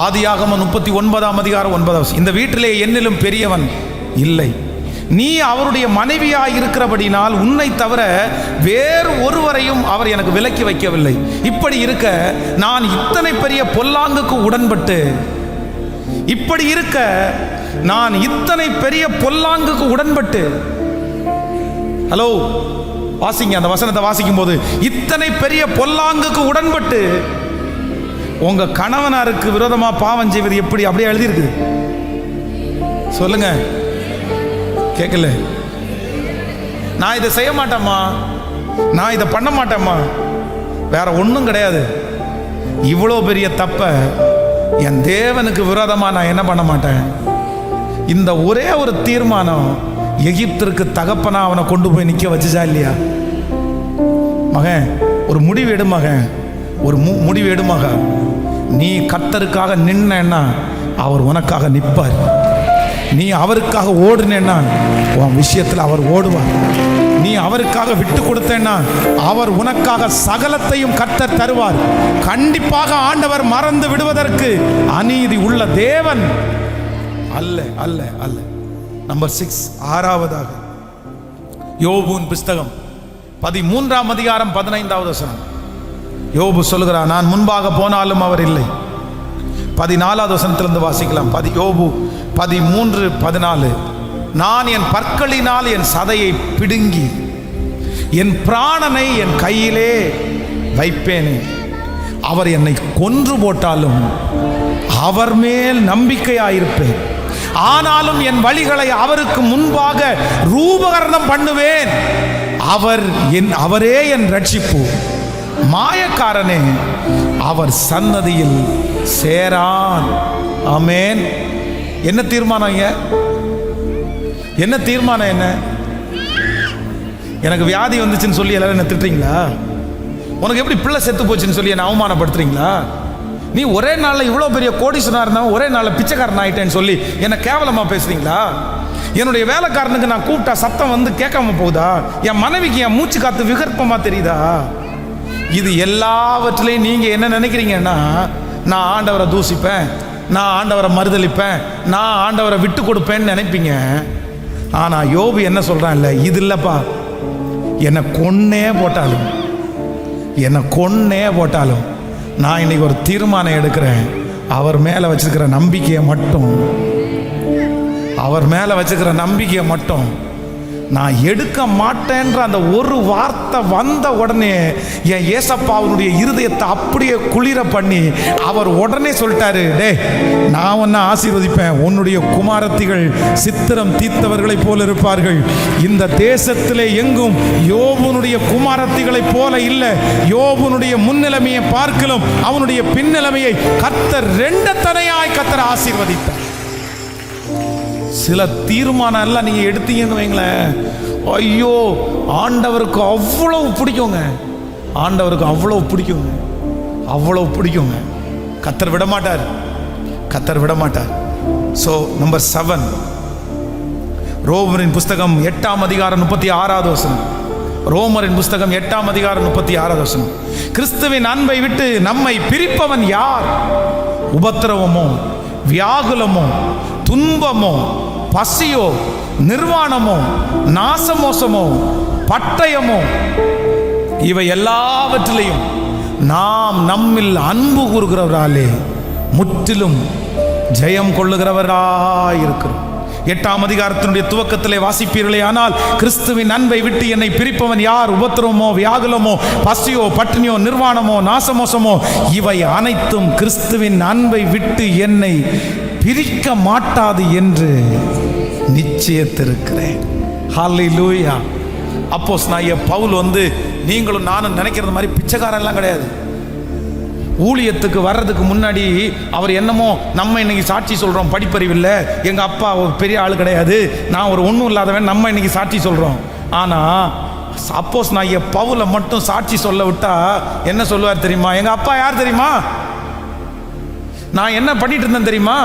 ஆதியாகமம் 39ஆம் அதிகாரம் 9வது வசனம். இந்த வீட்டிலே என்னிலும் பெரியவன் இல்லை, நீ அவருடைய மனைவியாய் இருக்கிறபடினால் உன்னை தவிர வேறு ஒருவரையும் அவர் எனக்கு விலக்கி வைக்கவில்லை. இப்படி இருக்க நான் இத்தனை பெரிய பொல்லாங்குக்கு உடன்பட்டு, இப்படி இருக்க நான் இத்தனை பெரிய பொல்லாங்குக்கு உடன்பட்டு, ஹலோ வாசிங்க அந்த வசனத்தை வாசிக்கும் போது, இத்தனை பெரிய பொல்லாங்குக்கு உடன்பட்டு உங்க கணவனாருக்கு விரோதமா பாவம் செய்வது எப்படி? அப்படியே எழுதியிருக்கு. சொல்லுங்க, கேட்கல? நான் இதை செய்ய மாட்டேம்மா, நான் இதை பண்ண மாட்டேம்மா, வேற ஒன்றும் கிடையாது. இவ்வளோ பெரிய தப்ப என் தேவனுக்கு விரோதமா நான் என்ன பண்ண மாட்டேன். இந்த ஒரே ஒரு தீர்மானம் எகிப்திற்கு தகப்பனா அவனை கொண்டு போய் நிற்க வச்சுச்சா இல்லையா? மகன் ஒரு முடிவு எடு, மகன் ஒரு முடிவு எடு மகன். நீ கர்த்தருக்காக நின்னா அவர் உனக்காக நிற்பார். நீ அவருக்காக ஓடுனேன்னா உன் விஷயத்தில் அவர் ஓடுவார். நீ அவருக்காக விட்டு கொடுத்தேன்னா அவர் உனக்காக சகலத்தையும் கர்த்தர் தருவார். கண்டிப்பாக ஆண்டவர் மறந்து விடுவதற்கு அநீதி உள்ள தேவன் அல்ல அல்ல அல்ல. நம்பர் 6, 6வதாக யோபுவின் புஸ்தகம் 13ஆம் அதிகாரம் 15வது வசனம். யோபு சொல்லுகிறார், நான் முன்பாக போனாலும் அவர் இல்லை. 14வது வசனத்திலிருந்து வாசிக்கலாம். யோபு 13:14. நான் என் பற்களினால் என் சதையை பிடுங்கி என் பிராணனை என் கையிலே வைப்பேனே. அவர் என்னை கொன்று போட்டாலும் அவர் மேல் நம்பிக்கையாயிருப்பேன். ஆனாலும் என் வழிகளை அவருக்கு முன்பாக ரூபகரணம் பண்ணுவேன். அவரே என் ரட்சிப்பு. மாயக்காரனே அவர் சன்னதியில் சேரான். ஆமென். என்ன தீர்மானம்? என்ன தீர்மானம்? என்ன? எனக்கு வியாதி வந்துச்சுன்னு சொல்லி எல்லாரும் என்ன திட்டுறீங்களா? உனக்கு எப்படி பிள்ளை செத்து போச்சுன்னு சொல்லி என்ன அவமானப்படுத்துறீங்களா? நீ ஒரே நாளில் இவ்வளோ பெரிய கோடீஸ்வரனா இருந்தாலும் ஒரே நாளில் பிச்சைக்காரன் ஆகிட்டேன்னு சொல்லி என்ன கேவலமாக பேசுறீங்களா? என்னுடைய வேலைக்காரனுக்கு நான் கூப்பிட்டா சத்தம் வந்து கேட்காம போகுதா? என் மனைவிக்கு என் மூச்சு காத்து விகற்பமாக தெரியுதா? இது எல்லாவற்றிலையும் நீங்கள் என்ன நினைக்கிறீங்கன்னா, நான் ஆண்டவரை தூசிப்பேன், நான் ஆண்டவரை மறுதளிப்பேன், நான் ஆண்டவரை விட்டு கொடுப்பேன்னு நினைப்பீங்க. ஆனால் யோபு என்ன சொல்கிறான்? இல்லை, இது இல்லைப்பா, என்னை கொன்னே போட்டாலும் நான் இன்னைக்கு ஒரு தீர்மானம் எடுக்கிறேன். அவர் மேலே வச்சிருக்கிற நம்பிக்கையை மட்டும் நான் எடுக்க மாட்டேன்ற அந்த ஒரு வார்த்தை வந்த உடனே என் ஏசப்பாவுடைய இருதயத்தை அப்படியே குளிர பண்ணி அவர் உடனே சொல்லிட்டாரு, டே நான் உன்னை ஆசீர்வதிப்பேன். உன்னுடைய குமாரத்திகள் சித்திரம் தீர்த்தவர்களைப் போல இருப்பார்கள். இந்த தேசத்திலே எங்கும் யோபுனுடைய குமாரத்திகளைப் போல இல்லை. யோபுனுடைய முன்னிலைமையை பார்க்கலும் அவனுடைய பின்னிலைமையை கர்த்தர் 2 தனையாய் கர்த்தர் ஆசீர்வதித்தார். சில தீர்மானம் எல்லாம் நீங்க எடுத்தீங்கன்னு வைங்களேன், ஐயோ ஆண்டவருக்கு அவ்வளவு பிடிக்குங்க, அவ்வளவு பிடிக்குங்க. கர்த்தர் விட மாட்டார். ஸோ நம்பர் 7, ரோமரின் புஸ்தகம் 8ஆம் அதிகாரம் 36வது வசனம். ரோமரின் புஸ்தகம் 8ஆம் அதிகாரம் 36வது வசனம். கிறிஸ்துவின் அன்பை விட்டு நம்மை பிரிப்பவன் யார்? உபத்திரவமோ, வியாகுலமோ, துன்பமோ, பசியோ, நிர்வாணமோ, நாசமோசமோ, பட்டயமோ, இவை எல்லாவற்றிலையும் நாம் நம்மில் அன்பு கூறுகிறவராலே முற்றிலும் ஜெயம் கொள்ளுகிறவராயிருக்கிறோம். 8ஆம் அதிகாரத்தினுடைய துவக்கத்திலே வாசிப்பீர்களே, ஆனால் கிறிஸ்துவின் அன்பை விட்டு என்னை பிரிப்பவன் யார்? உபத்திரவமோ, வியாகுலமோ, பசியோ, பட்டினியோ, நிர்வாணமோ, நாசமோசமோ, இவை அனைத்தும் கிறிஸ்துவின் அன்பை விட்டு என்னை பிரிக்க மாட்டாது என்று நிச்சயத்திருக்கிறேன். ஹல்லேலூயா. அப்போஸ்தலனாகிய பவுல் நீங்களும் நானும் நினைக்கிறது மாதிரி பிச்சைக்காரன் எல்லாம் கிடையாது. ஊழியத்துக்கு வர்றதுக்கு முன்னாடி அவர் என்னமோ நம்ம இன்னைக்கு சாட்சி சொல்கிறோம், படிப்பறிவில்லை, எங்கள் அப்பா ஒரு பெரிய ஆள் கிடையாது, நான் ஒரு ஒன்றும் இல்லாதவன், நம்ம இன்னைக்கு சாட்சி சொல்கிறோம். ஆனால் அப்போஸ்தலனாகிய பவுலை மட்டும் சாட்சி சொல்ல விட்டா என்ன சொல்லுவார் தெரியுமா? எங்கள் அப்பா யார் தெரியுமா? நான் என்ன பண்ணிட்டு இருந்தேன் தெரியுமா?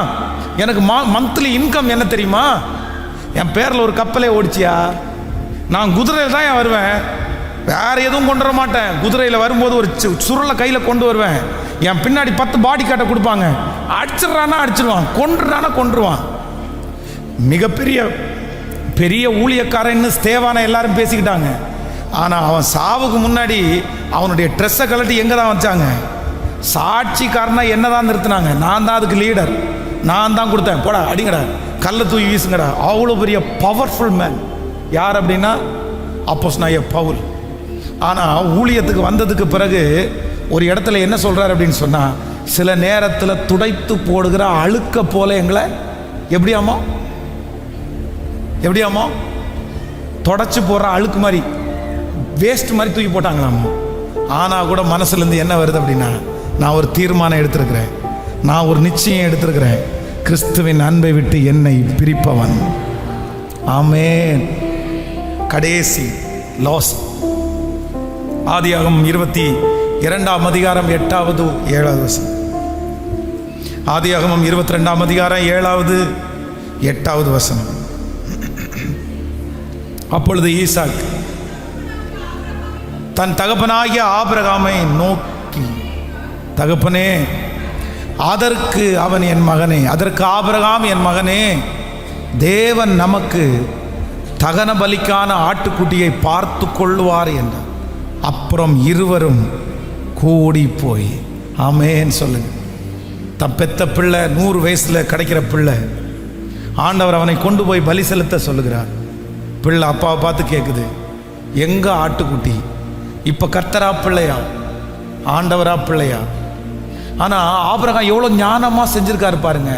எனக்கு மந்த்லி இன்கம் என்ன தெரியுமா? என் பேரில் ஒரு கப்பலே ஓடிச்சியா, நான் குதிரையில் தான் வருவேன், வேற எதுவும் கொண்டு வர மாட்டேன். குதிரையில் வரும்போது ஒரு சுருளை கையில் கொண்டு வருவேன். என் பின்னாடி 10 பாடி காட்டை கொடுப்பாங்க. அடிச்சிடறானா அடிச்சிருவான், கொன்றுறானா கொன்றுவான். மிகப்பெரிய பெரிய ஊழியக்காரன்னு ஸ்தேவானை எல்லாரும் பேசிக்கிட்டாங்க. ஆனால் அவன் சாவுக்கு முன்னாடி அவனுடைய ட்ரெஸ்ஸை கழட்டி எங்கே தான் வச்சாங்க? சாட்சிக்காரனா என்ன தான் நிறுத்தினாங்க. நான் தான் அதுக்கு லீடர், நான் தான் கொடுத்தேன், போடா அடிங்கடா, கல்லை தூக்கி வீசுங்கடா. அவ்வளோ பெரிய பவர்ஃபுல் மேன். யார் அப்படின்னா அப்போஸ்தலனாகிய பவுல். ஆனால் ஊழியத்துக்கு வந்ததுக்கு பிறகு ஒரு இடத்துல என்ன சொல்கிறார் அப்படின்னு சொன்னால், சில நேரத்தில் துடைத்து போடுகிற அழுக்க போல எங்களை எப்படியாமோ தொடச்சி போடுற அழுக்கு மாதிரி, வேஸ்ட் மாதிரி தூக்கி போட்டாங்களாமோ. ஆனால் கூட மனசுலேருந்து என்ன வருது அப்படின்னா, நான் ஒரு தீர்மானம் எடுத்திருக்கிறேன், நான் ஒரு நிச்சயம் எடுத்திருக்கிறேன், கிறிஸ்துவின் அன்பை விட்டு என்னை பிரிப்பவன். ஆமென். கடைசி லாஸ். ஆதியாகமம் 22ஆம் அதிகாரம் 8வது 7வது வசனம். ஆதியாகமம் 22ஆம் அதிகாரம் 7வது 8வது வசனம். அப்பொழுது ஈசாக் தன் தகப்பனாகிய ஆபிரகாமை நோக்கி, தகப்பனே, அதற்கு அவன் என் மகனே, அதற்கு ஆபிரகாம் என் மகனே, தேவன் நமக்கு தகன பலிக்கான ஆட்டுக்குட்டியை பார்த்து கொள்ளுவார் என்றார். அப்புறம் இருவரும் கூடி போய், ஆமென் சொல்லுங்க. தப்பெத்த பிள்ளை 100 வயசில் கிடைக்கிற பிள்ளை, ஆண்டவர் அவனை கொண்டு போய் பலி செலுத்த சொல்லுகிறார். பிள்ளை அப்பாவை பார்த்து கேட்குது, எங்க ஆட்டுக்குட்டி? இப்போ கர்த்தரா பிள்ளையா, ஆண்டவரா பிள்ளையா? ஆனால் ஆபிரகாம் எவ்வளோ ஞானமாக செஞ்சுருக்காரு பாருங்க.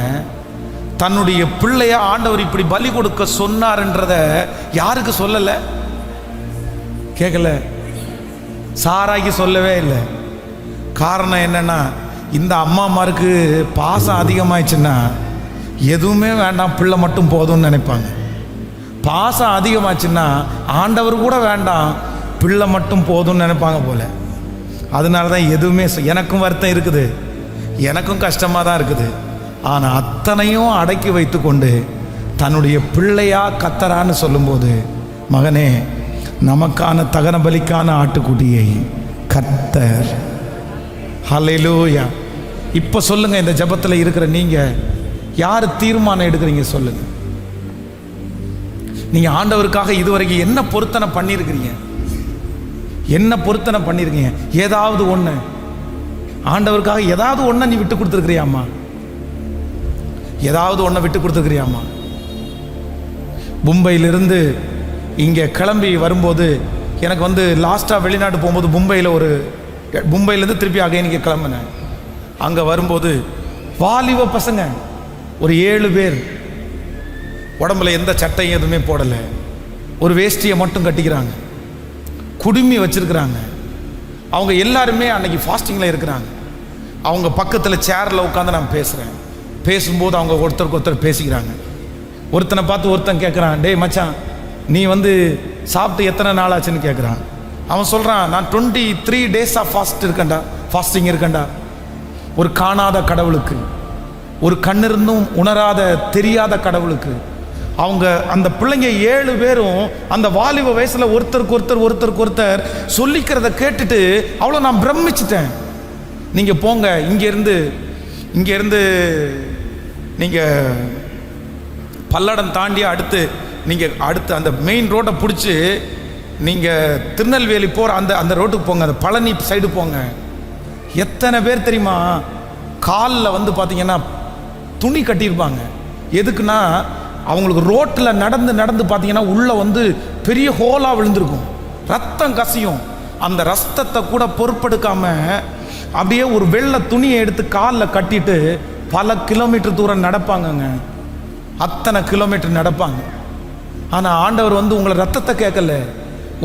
தன்னுடைய பிள்ளைய ஆண்டவர் இப்படி பலி கொடுக்க சொன்னார்ன்றத யாருக்கு சொல்லலை? கேட்கல. சாராய்க்கு சொல்லவே இல்லை. காரணம் என்னன்னா, இந்த அம்மாமாருக்கு பாசம் அதிகமாயிடுச்சுன்னா எதுவுமே வேண்டாம், பிள்ளை மட்டும் போதும்னு நினைப்பாங்க. பாசம் அதிகமாச்சுன்னா ஆண்டவர் கூட வேண்டாம், பிள்ளை மட்டும் போதும்னு நினைப்பாங்க போல. அதனால தான் எதுவுமே எனக்கும் வருத்தம் இருக்குது, எனக்கும் கஷ்டமாக தான் இருக்குது. ஆனால் அத்தனையும் அடக்கி வைத்து கொண்டு தன்னுடைய பிள்ளையா கத்தரான்னு சொல்லும்போது, மகனே, நமக்கான தகன பலிக்கான ஆட்டுக்குட்டியை கர்த்தர். ஹல்லேலூயா. இப்போ சொல்லுங்க, இந்த ஜெபத்தில் இருக்கிற நீங்கள் யார் தீர்மானம் எடுக்கிறீங்க? சொல்லுங்க. நீங்கள் ஆண்டவருக்காக இதுவரைக்கும் என்ன பொருத்தனை பண்ணியிருக்கிறீங்க? என்ன பொருத்தனை பண்ணியிருக்கீங்க? ஏதாவது ஒன்று ஆண்டவருக்காக ஏதாவது ஒன்றை நீ விட்டு கொடுத்துருக்கிறியாம்மா? ஏதாவது ஒன்றை விட்டு கொடுத்துருக்கிறியாம்மா? மும்பையிலிருந்து இங்கே கிளம்பி வரும்போது எனக்கு லாஸ்ட்டாக வெளிநாட்டு போகும்போது மும்பையிலேருந்து திருப்பி அகைனிக்கு கிளம்பினேன். அங்கே வரும்போது வாலிப பசங்க ஒரு 7 பேர், உடம்புல எந்த சட்டையும் எதுவுமே போடலை, ஒரு வேஷ்டியை மட்டும் கட்டிக்கிறாங்க, குடுமி வச்சிருக்கிறாங்க. அவங்க எல்லாருமே அன்னைக்கு ஃபாஸ்டிங்கில் இருக்கிறாங்க. அவங்க பக்கத்தில் சேரில் உட்காந்து நான் பேசுகிறேன். பேசும்போது அவங்க ஒருத்தருக்கு ஒருத்தர் பேசிக்கிறாங்க. ஒருத்தனை பார்த்து ஒருத்தன் கேட்குறான், டேய் மச்சான், நீ சாப்பிட்டு எத்தனை நாள் ஆச்சுன்னு கேட்குறான். அவன் சொல்கிறான், நான் 23 days ஆஃப் ஃபாஸ்டிங் இருக்கேன்டா. ஒரு காணாத கடவுளுக்கு, ஒரு கண்ணிருந்தும் உணராத தெரியாத கடவுளுக்கு. அவங்க அந்த பிள்ளைங்க 7 பேரும் அந்த வாலிப வயசில் ஒருத்தருக்கு ஒருத்தர் சொல்லிக்கிறத கேட்டுட்டு அவ்வளோ நான் பிரமிச்சிட்டேன். நீங்கள் போங்க, இங்கேருந்து நீங்கள் பல்லடம் தாண்டி அடுத்து அந்த மெயின் ரோட்டை பிடிச்சி நீங்கள் திருநெல்வேலி போகிற அந்த ரோட்டுக்கு போங்க, அந்த பழனி சைடு போங்க. எத்தனை பேர் தெரியுமா? காலில் பார்த்தீங்கன்னா துணி கட்டியிருப்பாங்க. எதுக்குன்னா, அவங்களுக்கு ரோட்டில் நடந்து பார்த்தீங்கன்னா உள்ளே பெரிய ஹோலாக விழுந்திருக்கும், ரத்தம் கசியும். அந்த ரத்தத்தை கூட பொறுப்பெடுக்காம அப்படியே ஒரு வெள்ளை துணியை எடுத்து காலில் கட்டிட்டு பல கிலோமீட்டர் தூரம் நடப்பாங்கங்க. அத்தனை கிலோமீட்டர் நடப்பாங்க. ஆனால் ஆண்டவர் உங்களை ரத்தத்தை கேட்கல,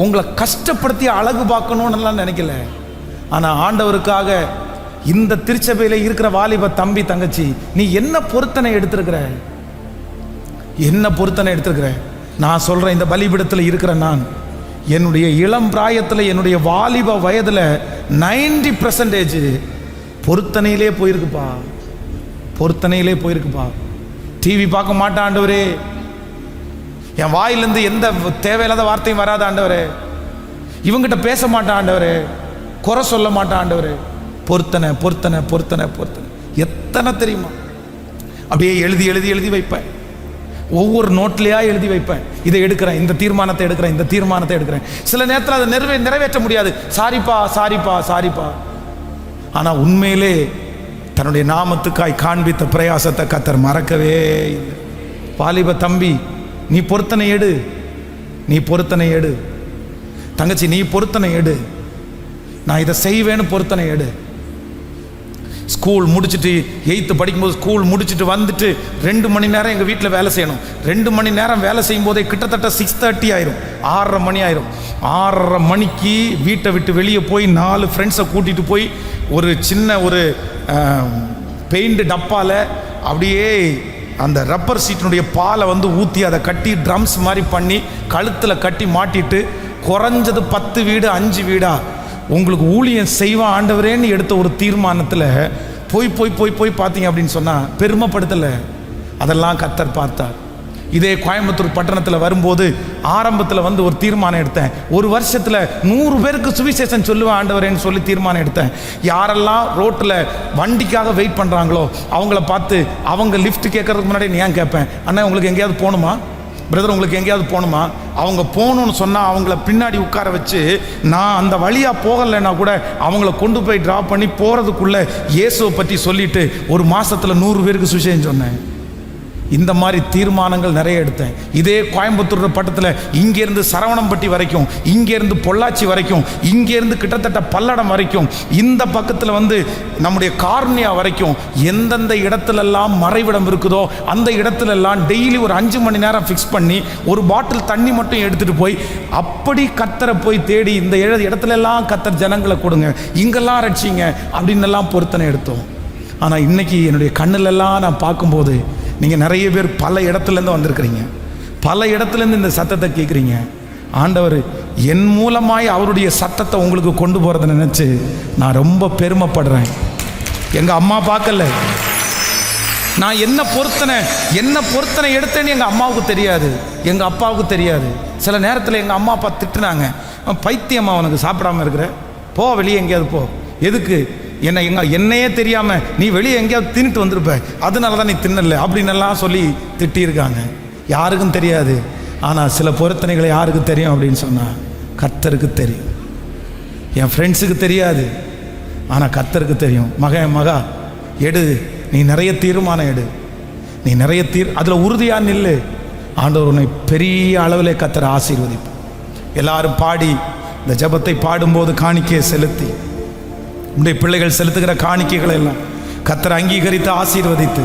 உங்களை கஷ்டப்படுத்தி அழகு பார்க்கணும்னுலாம் நினைக்கல. ஆனால் ஆண்டவருக்காக இந்த திருச்சபையில் இருக்கிற வாலிப தம்பி தங்கச்சி, நீ என்ன பொருத்தனை எடுத்திருக்கிற? என்ன பொருத்தனை எடுத்திருக்கிற? நான் சொல்கிறேன், இந்த பலிபீடத்தில் இருக்கிற நான் என்னுடைய இளம் பிராயத்தில், என்னுடைய வாலிப வயதில் 90% பொருத்தனையிலே போயிருக்குப்பா. பொருத்தனையிலே போயிருக்குப்பா. டிவி பார்க்க மாட்டேன் ஆண்டவரே, என் வாயிலிருந்து எந்த தேவையில்லாத வார்த்தையும் வராத ஆண்டவரே. இவங்கிட்ட பேச மாட்டான் ஆண்டவரே, குறை சொல்ல மாட்டான் ஆண்டவரே. பொருத்தனை பொருத்தனை பொருத்தனை பொருத்தனை எத்தனை தெரியுமா? அப்படியே எழுதி எழுதி எழுதி வைப்பேன். ஒவ்வொரு நோட்லையா எழுதி வைப்பேன். இதை எடுக்கிறேன், இந்த தீர்மானத்தை எடுக்கிறேன், இந்த தீர்மானத்தை எடுக்கிறேன். சில நேரத்தில் அதை நிறைவேற்ற முடியாது. சாரிப்பா சாரிப்பா சாரிப்பா. ஆனால் உண்மையிலே தன்னுடைய நாமத்துக்காய் காண்பித்த பிரயாசத்தை கர்த்தர் மறக்கவே இல்லை. வாலிப தம்பி, நீ பொருத்தனை எடு, நீ பொருத்தனை எடு. தங்கச்சி, நீ பொருத்தனை எடு. நான் இதை செய்வேன்னு பொருத்தனை எடு. ஸ்கூல் முடிச்சுட்டு 8th படிக்கும்போது ஸ்கூல் முடிச்சுட்டு வந்துட்டு 2 மணி நேரம் எங்கள் வீட்டில் வேலை செய்யணும். 2 மணி நேரம் வேலை செய்யும் போதே கிட்டத்தட்ட 6:30 ஆயிரும், 6:30 மணி ஆயிரும். 6:30 மணிக்கு வீட்டை விட்டு வெளியே போய் 4 ஃப்ரெண்ட்ஸை கூட்டிகிட்டு போய் ஒரு சின்ன ஒரு பெயிண்ட் டப்பாவில் அப்படியே அந்த ரப்பர் சீட்டினுடைய பாலை வந்து ஊற்றி அதை கட்டி ட்ரம்ஸ் மாதிரி பண்ணி கழுத்தில் கட்டி மாட்டிட்டு, குறைஞ்சது 10 வீடு 5 வீடா உங்களுக்கு ஊழியம் செய்வான் ஆண்டவரேன்னு எடுத்த ஒரு தீர்மானத்தில் போய் போய் போய் போய் பார்த்தீங்க அப்படின்னு சொன்னால் பெருமைப்படுத்தலை. அதெல்லாம் கர்த்தர் பார்த்தார். இதே கோயம்புத்தூர் பட்டணத்தில் வரும்போது ஆரம்பத்தில் வந்து ஒரு தீர்மானம் எடுத்தேன். ஒரு வருஷத்தில் 100 பேருக்கு சுவிசேஷம் சொல்லுவேன் ஆண்டவரேன்னு சொல்லி தீர்மானம் எடுத்தேன். யாரெல்லாம் ரோட்டில் வண்டிக்காக வெயிட் பண்ணுறாங்களோ அவங்கள பார்த்து அவங்க லிஃப்ட் கேட்கறதுக்கு முன்னாடி நான் கேட்பேன், அண்ணா உங்களுக்கு எங்கேயாவது போகணுமா, பிரதர் உங்களுக்கு எங்கேயாவது போகணுமா? அவங்க போகணுன்னு சொன்னால் அவங்கள பின்னாடி உட்கார வச்சு நான் அந்த வழியாக போகலைன்னா கூட அவங்கள கொண்டு போய் ட்ராப் பண்ணி போகிறதுக்குள்ளே இயேசுவை பற்றி சொல்லிவிட்டு ஒரு மாதத்தில் 100 பேருக்கு சுவிசேஷம் சொன்னேன். இந்த மாதிரி தீர்மானங்கள் நிறைய எடுத்தேன். இதே கோயம்புத்தூர் பட்டத்தில் இங்கேருந்து சரவணம்பட்டி வரைக்கும், இங்கேருந்து பொள்ளாச்சி வரைக்கும், இங்கேருந்து கிட்டத்தட்ட பல்லடம் வரைக்கும், இந்த பக்கத்தில் வந்து நம்முடைய கார்னியா வரைக்கும் எந்தெந்த இடத்துலெல்லாம் மறைவிடம் இருக்குதோ அந்த இடத்துலெல்லாம் டெய்லி ஒரு 5 மணி நேரம் ஃபிக்ஸ் பண்ணி ஒரு பாட்டில் தண்ணி மட்டும் எடுத்துகிட்டு போய் அப்படி கர்த்தரை போய் தேடி இந்த இடத்துலெல்லாம் கர்த்தர் ஜனங்களை கொடுங்க, இங்கெல்லாம் ரட்சிங்க அப்படின்னு எல்லாம் பொருத்தனை எடுத்தோம். ஆனால் இன்னைக்கு என்னுடைய கண்ணிலெல்லாம் நான் பார்க்கும்போது நீங்கள் நிறைய பேர் பல இடத்துலேருந்து வந்திருக்கிறீங்க, பல இடத்துலேருந்து இந்த சத்தத்தை கேட்குறீங்க. ஆண்டவர் என் மூலமாய் அவருடைய சத்தத்தை உங்களுக்கு கொண்டு போகிறத நினச்சி நான் ரொம்ப பெருமைப்படுறேன். எங்கள் அம்மா பார்க்கல, நான் என்ன பொருத்தனை எடுத்தேன்னு எங்கள் அம்மாவுக்கு தெரியாது, எங்கள் அப்பாவுக்கு தெரியாது. சில நேரத்தில் எங்கள் அம்மா அப்பா திட்டுனாங்க, பைத்தியம்மா உனக்கு சாப்பிடாமல் இருக்கிற, போ வெளியே எங்கேயாவது போ, எதுக்கு என்னையே தெரியாமல் நீ வெளியே எங்கேயாவது தின்னுட்டு வந்திருப்ப, அதனால தான் நீ தின்னல அப்படின்னெல்லாம் சொல்லி திட்டியிருக்காங்க. யாருக்கும் தெரியாது. ஆனால் சில பொருத்தனைகளை யாருக்கு தெரியும் அப்படின்னு சொன்னால் கர்த்தருக்கு தெரியும். என் ஃப்ரெண்ட்ஸுக்கு தெரியாது, ஆனால் கர்த்தருக்கு தெரியும். மகா எடு, நீ நிறைய தீர்மானம் எடு, நீ நிறைய அதில் உறுதியாக நில்லு. ஆண்டவர் உன்னை பெரிய அளவில் கர்த்தர் ஆசீர்வதிப்பார். எல்லாரும் பாடி இந்த ஜெபத்தை பாடும்போது காணிக்கையை செலுத்தி உடைய பிள்ளைகள் செலுத்துகிற காணிக்கைகளை எல்லாம் கர்த்தர் அங்கீகரித்து ஆசீர்வதித்து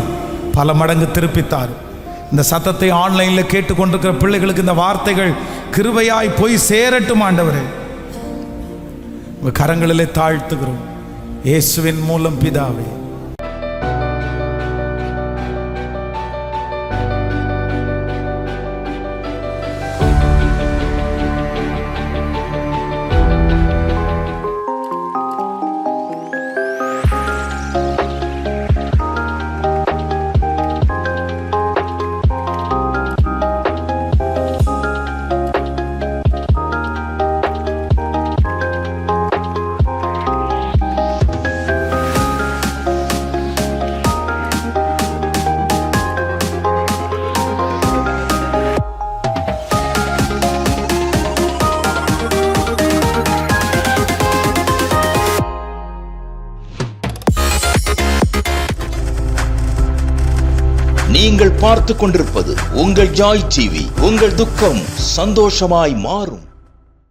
பல மடங்கு திருப்பித்தார். இந்த சத்தத்தை ஆன்லைனில் கேட்டுக்கொண்டிருக்கிற பிள்ளைகளுக்கு இந்த வார்த்தைகள் கிருபையாய் போய் சேரட்டும் ஆண்டவரே. உங்கள் கரங்களிலே தாழ்த்துகிறோம் இயேசுவின் மூலம் பிதாவே. நீங்கள் பார்த்து கொண்டிருப்பது உங்கள் ஜாய் டிவி. உங்கள் துக்கம் சந்தோஷமாய் மாறும்.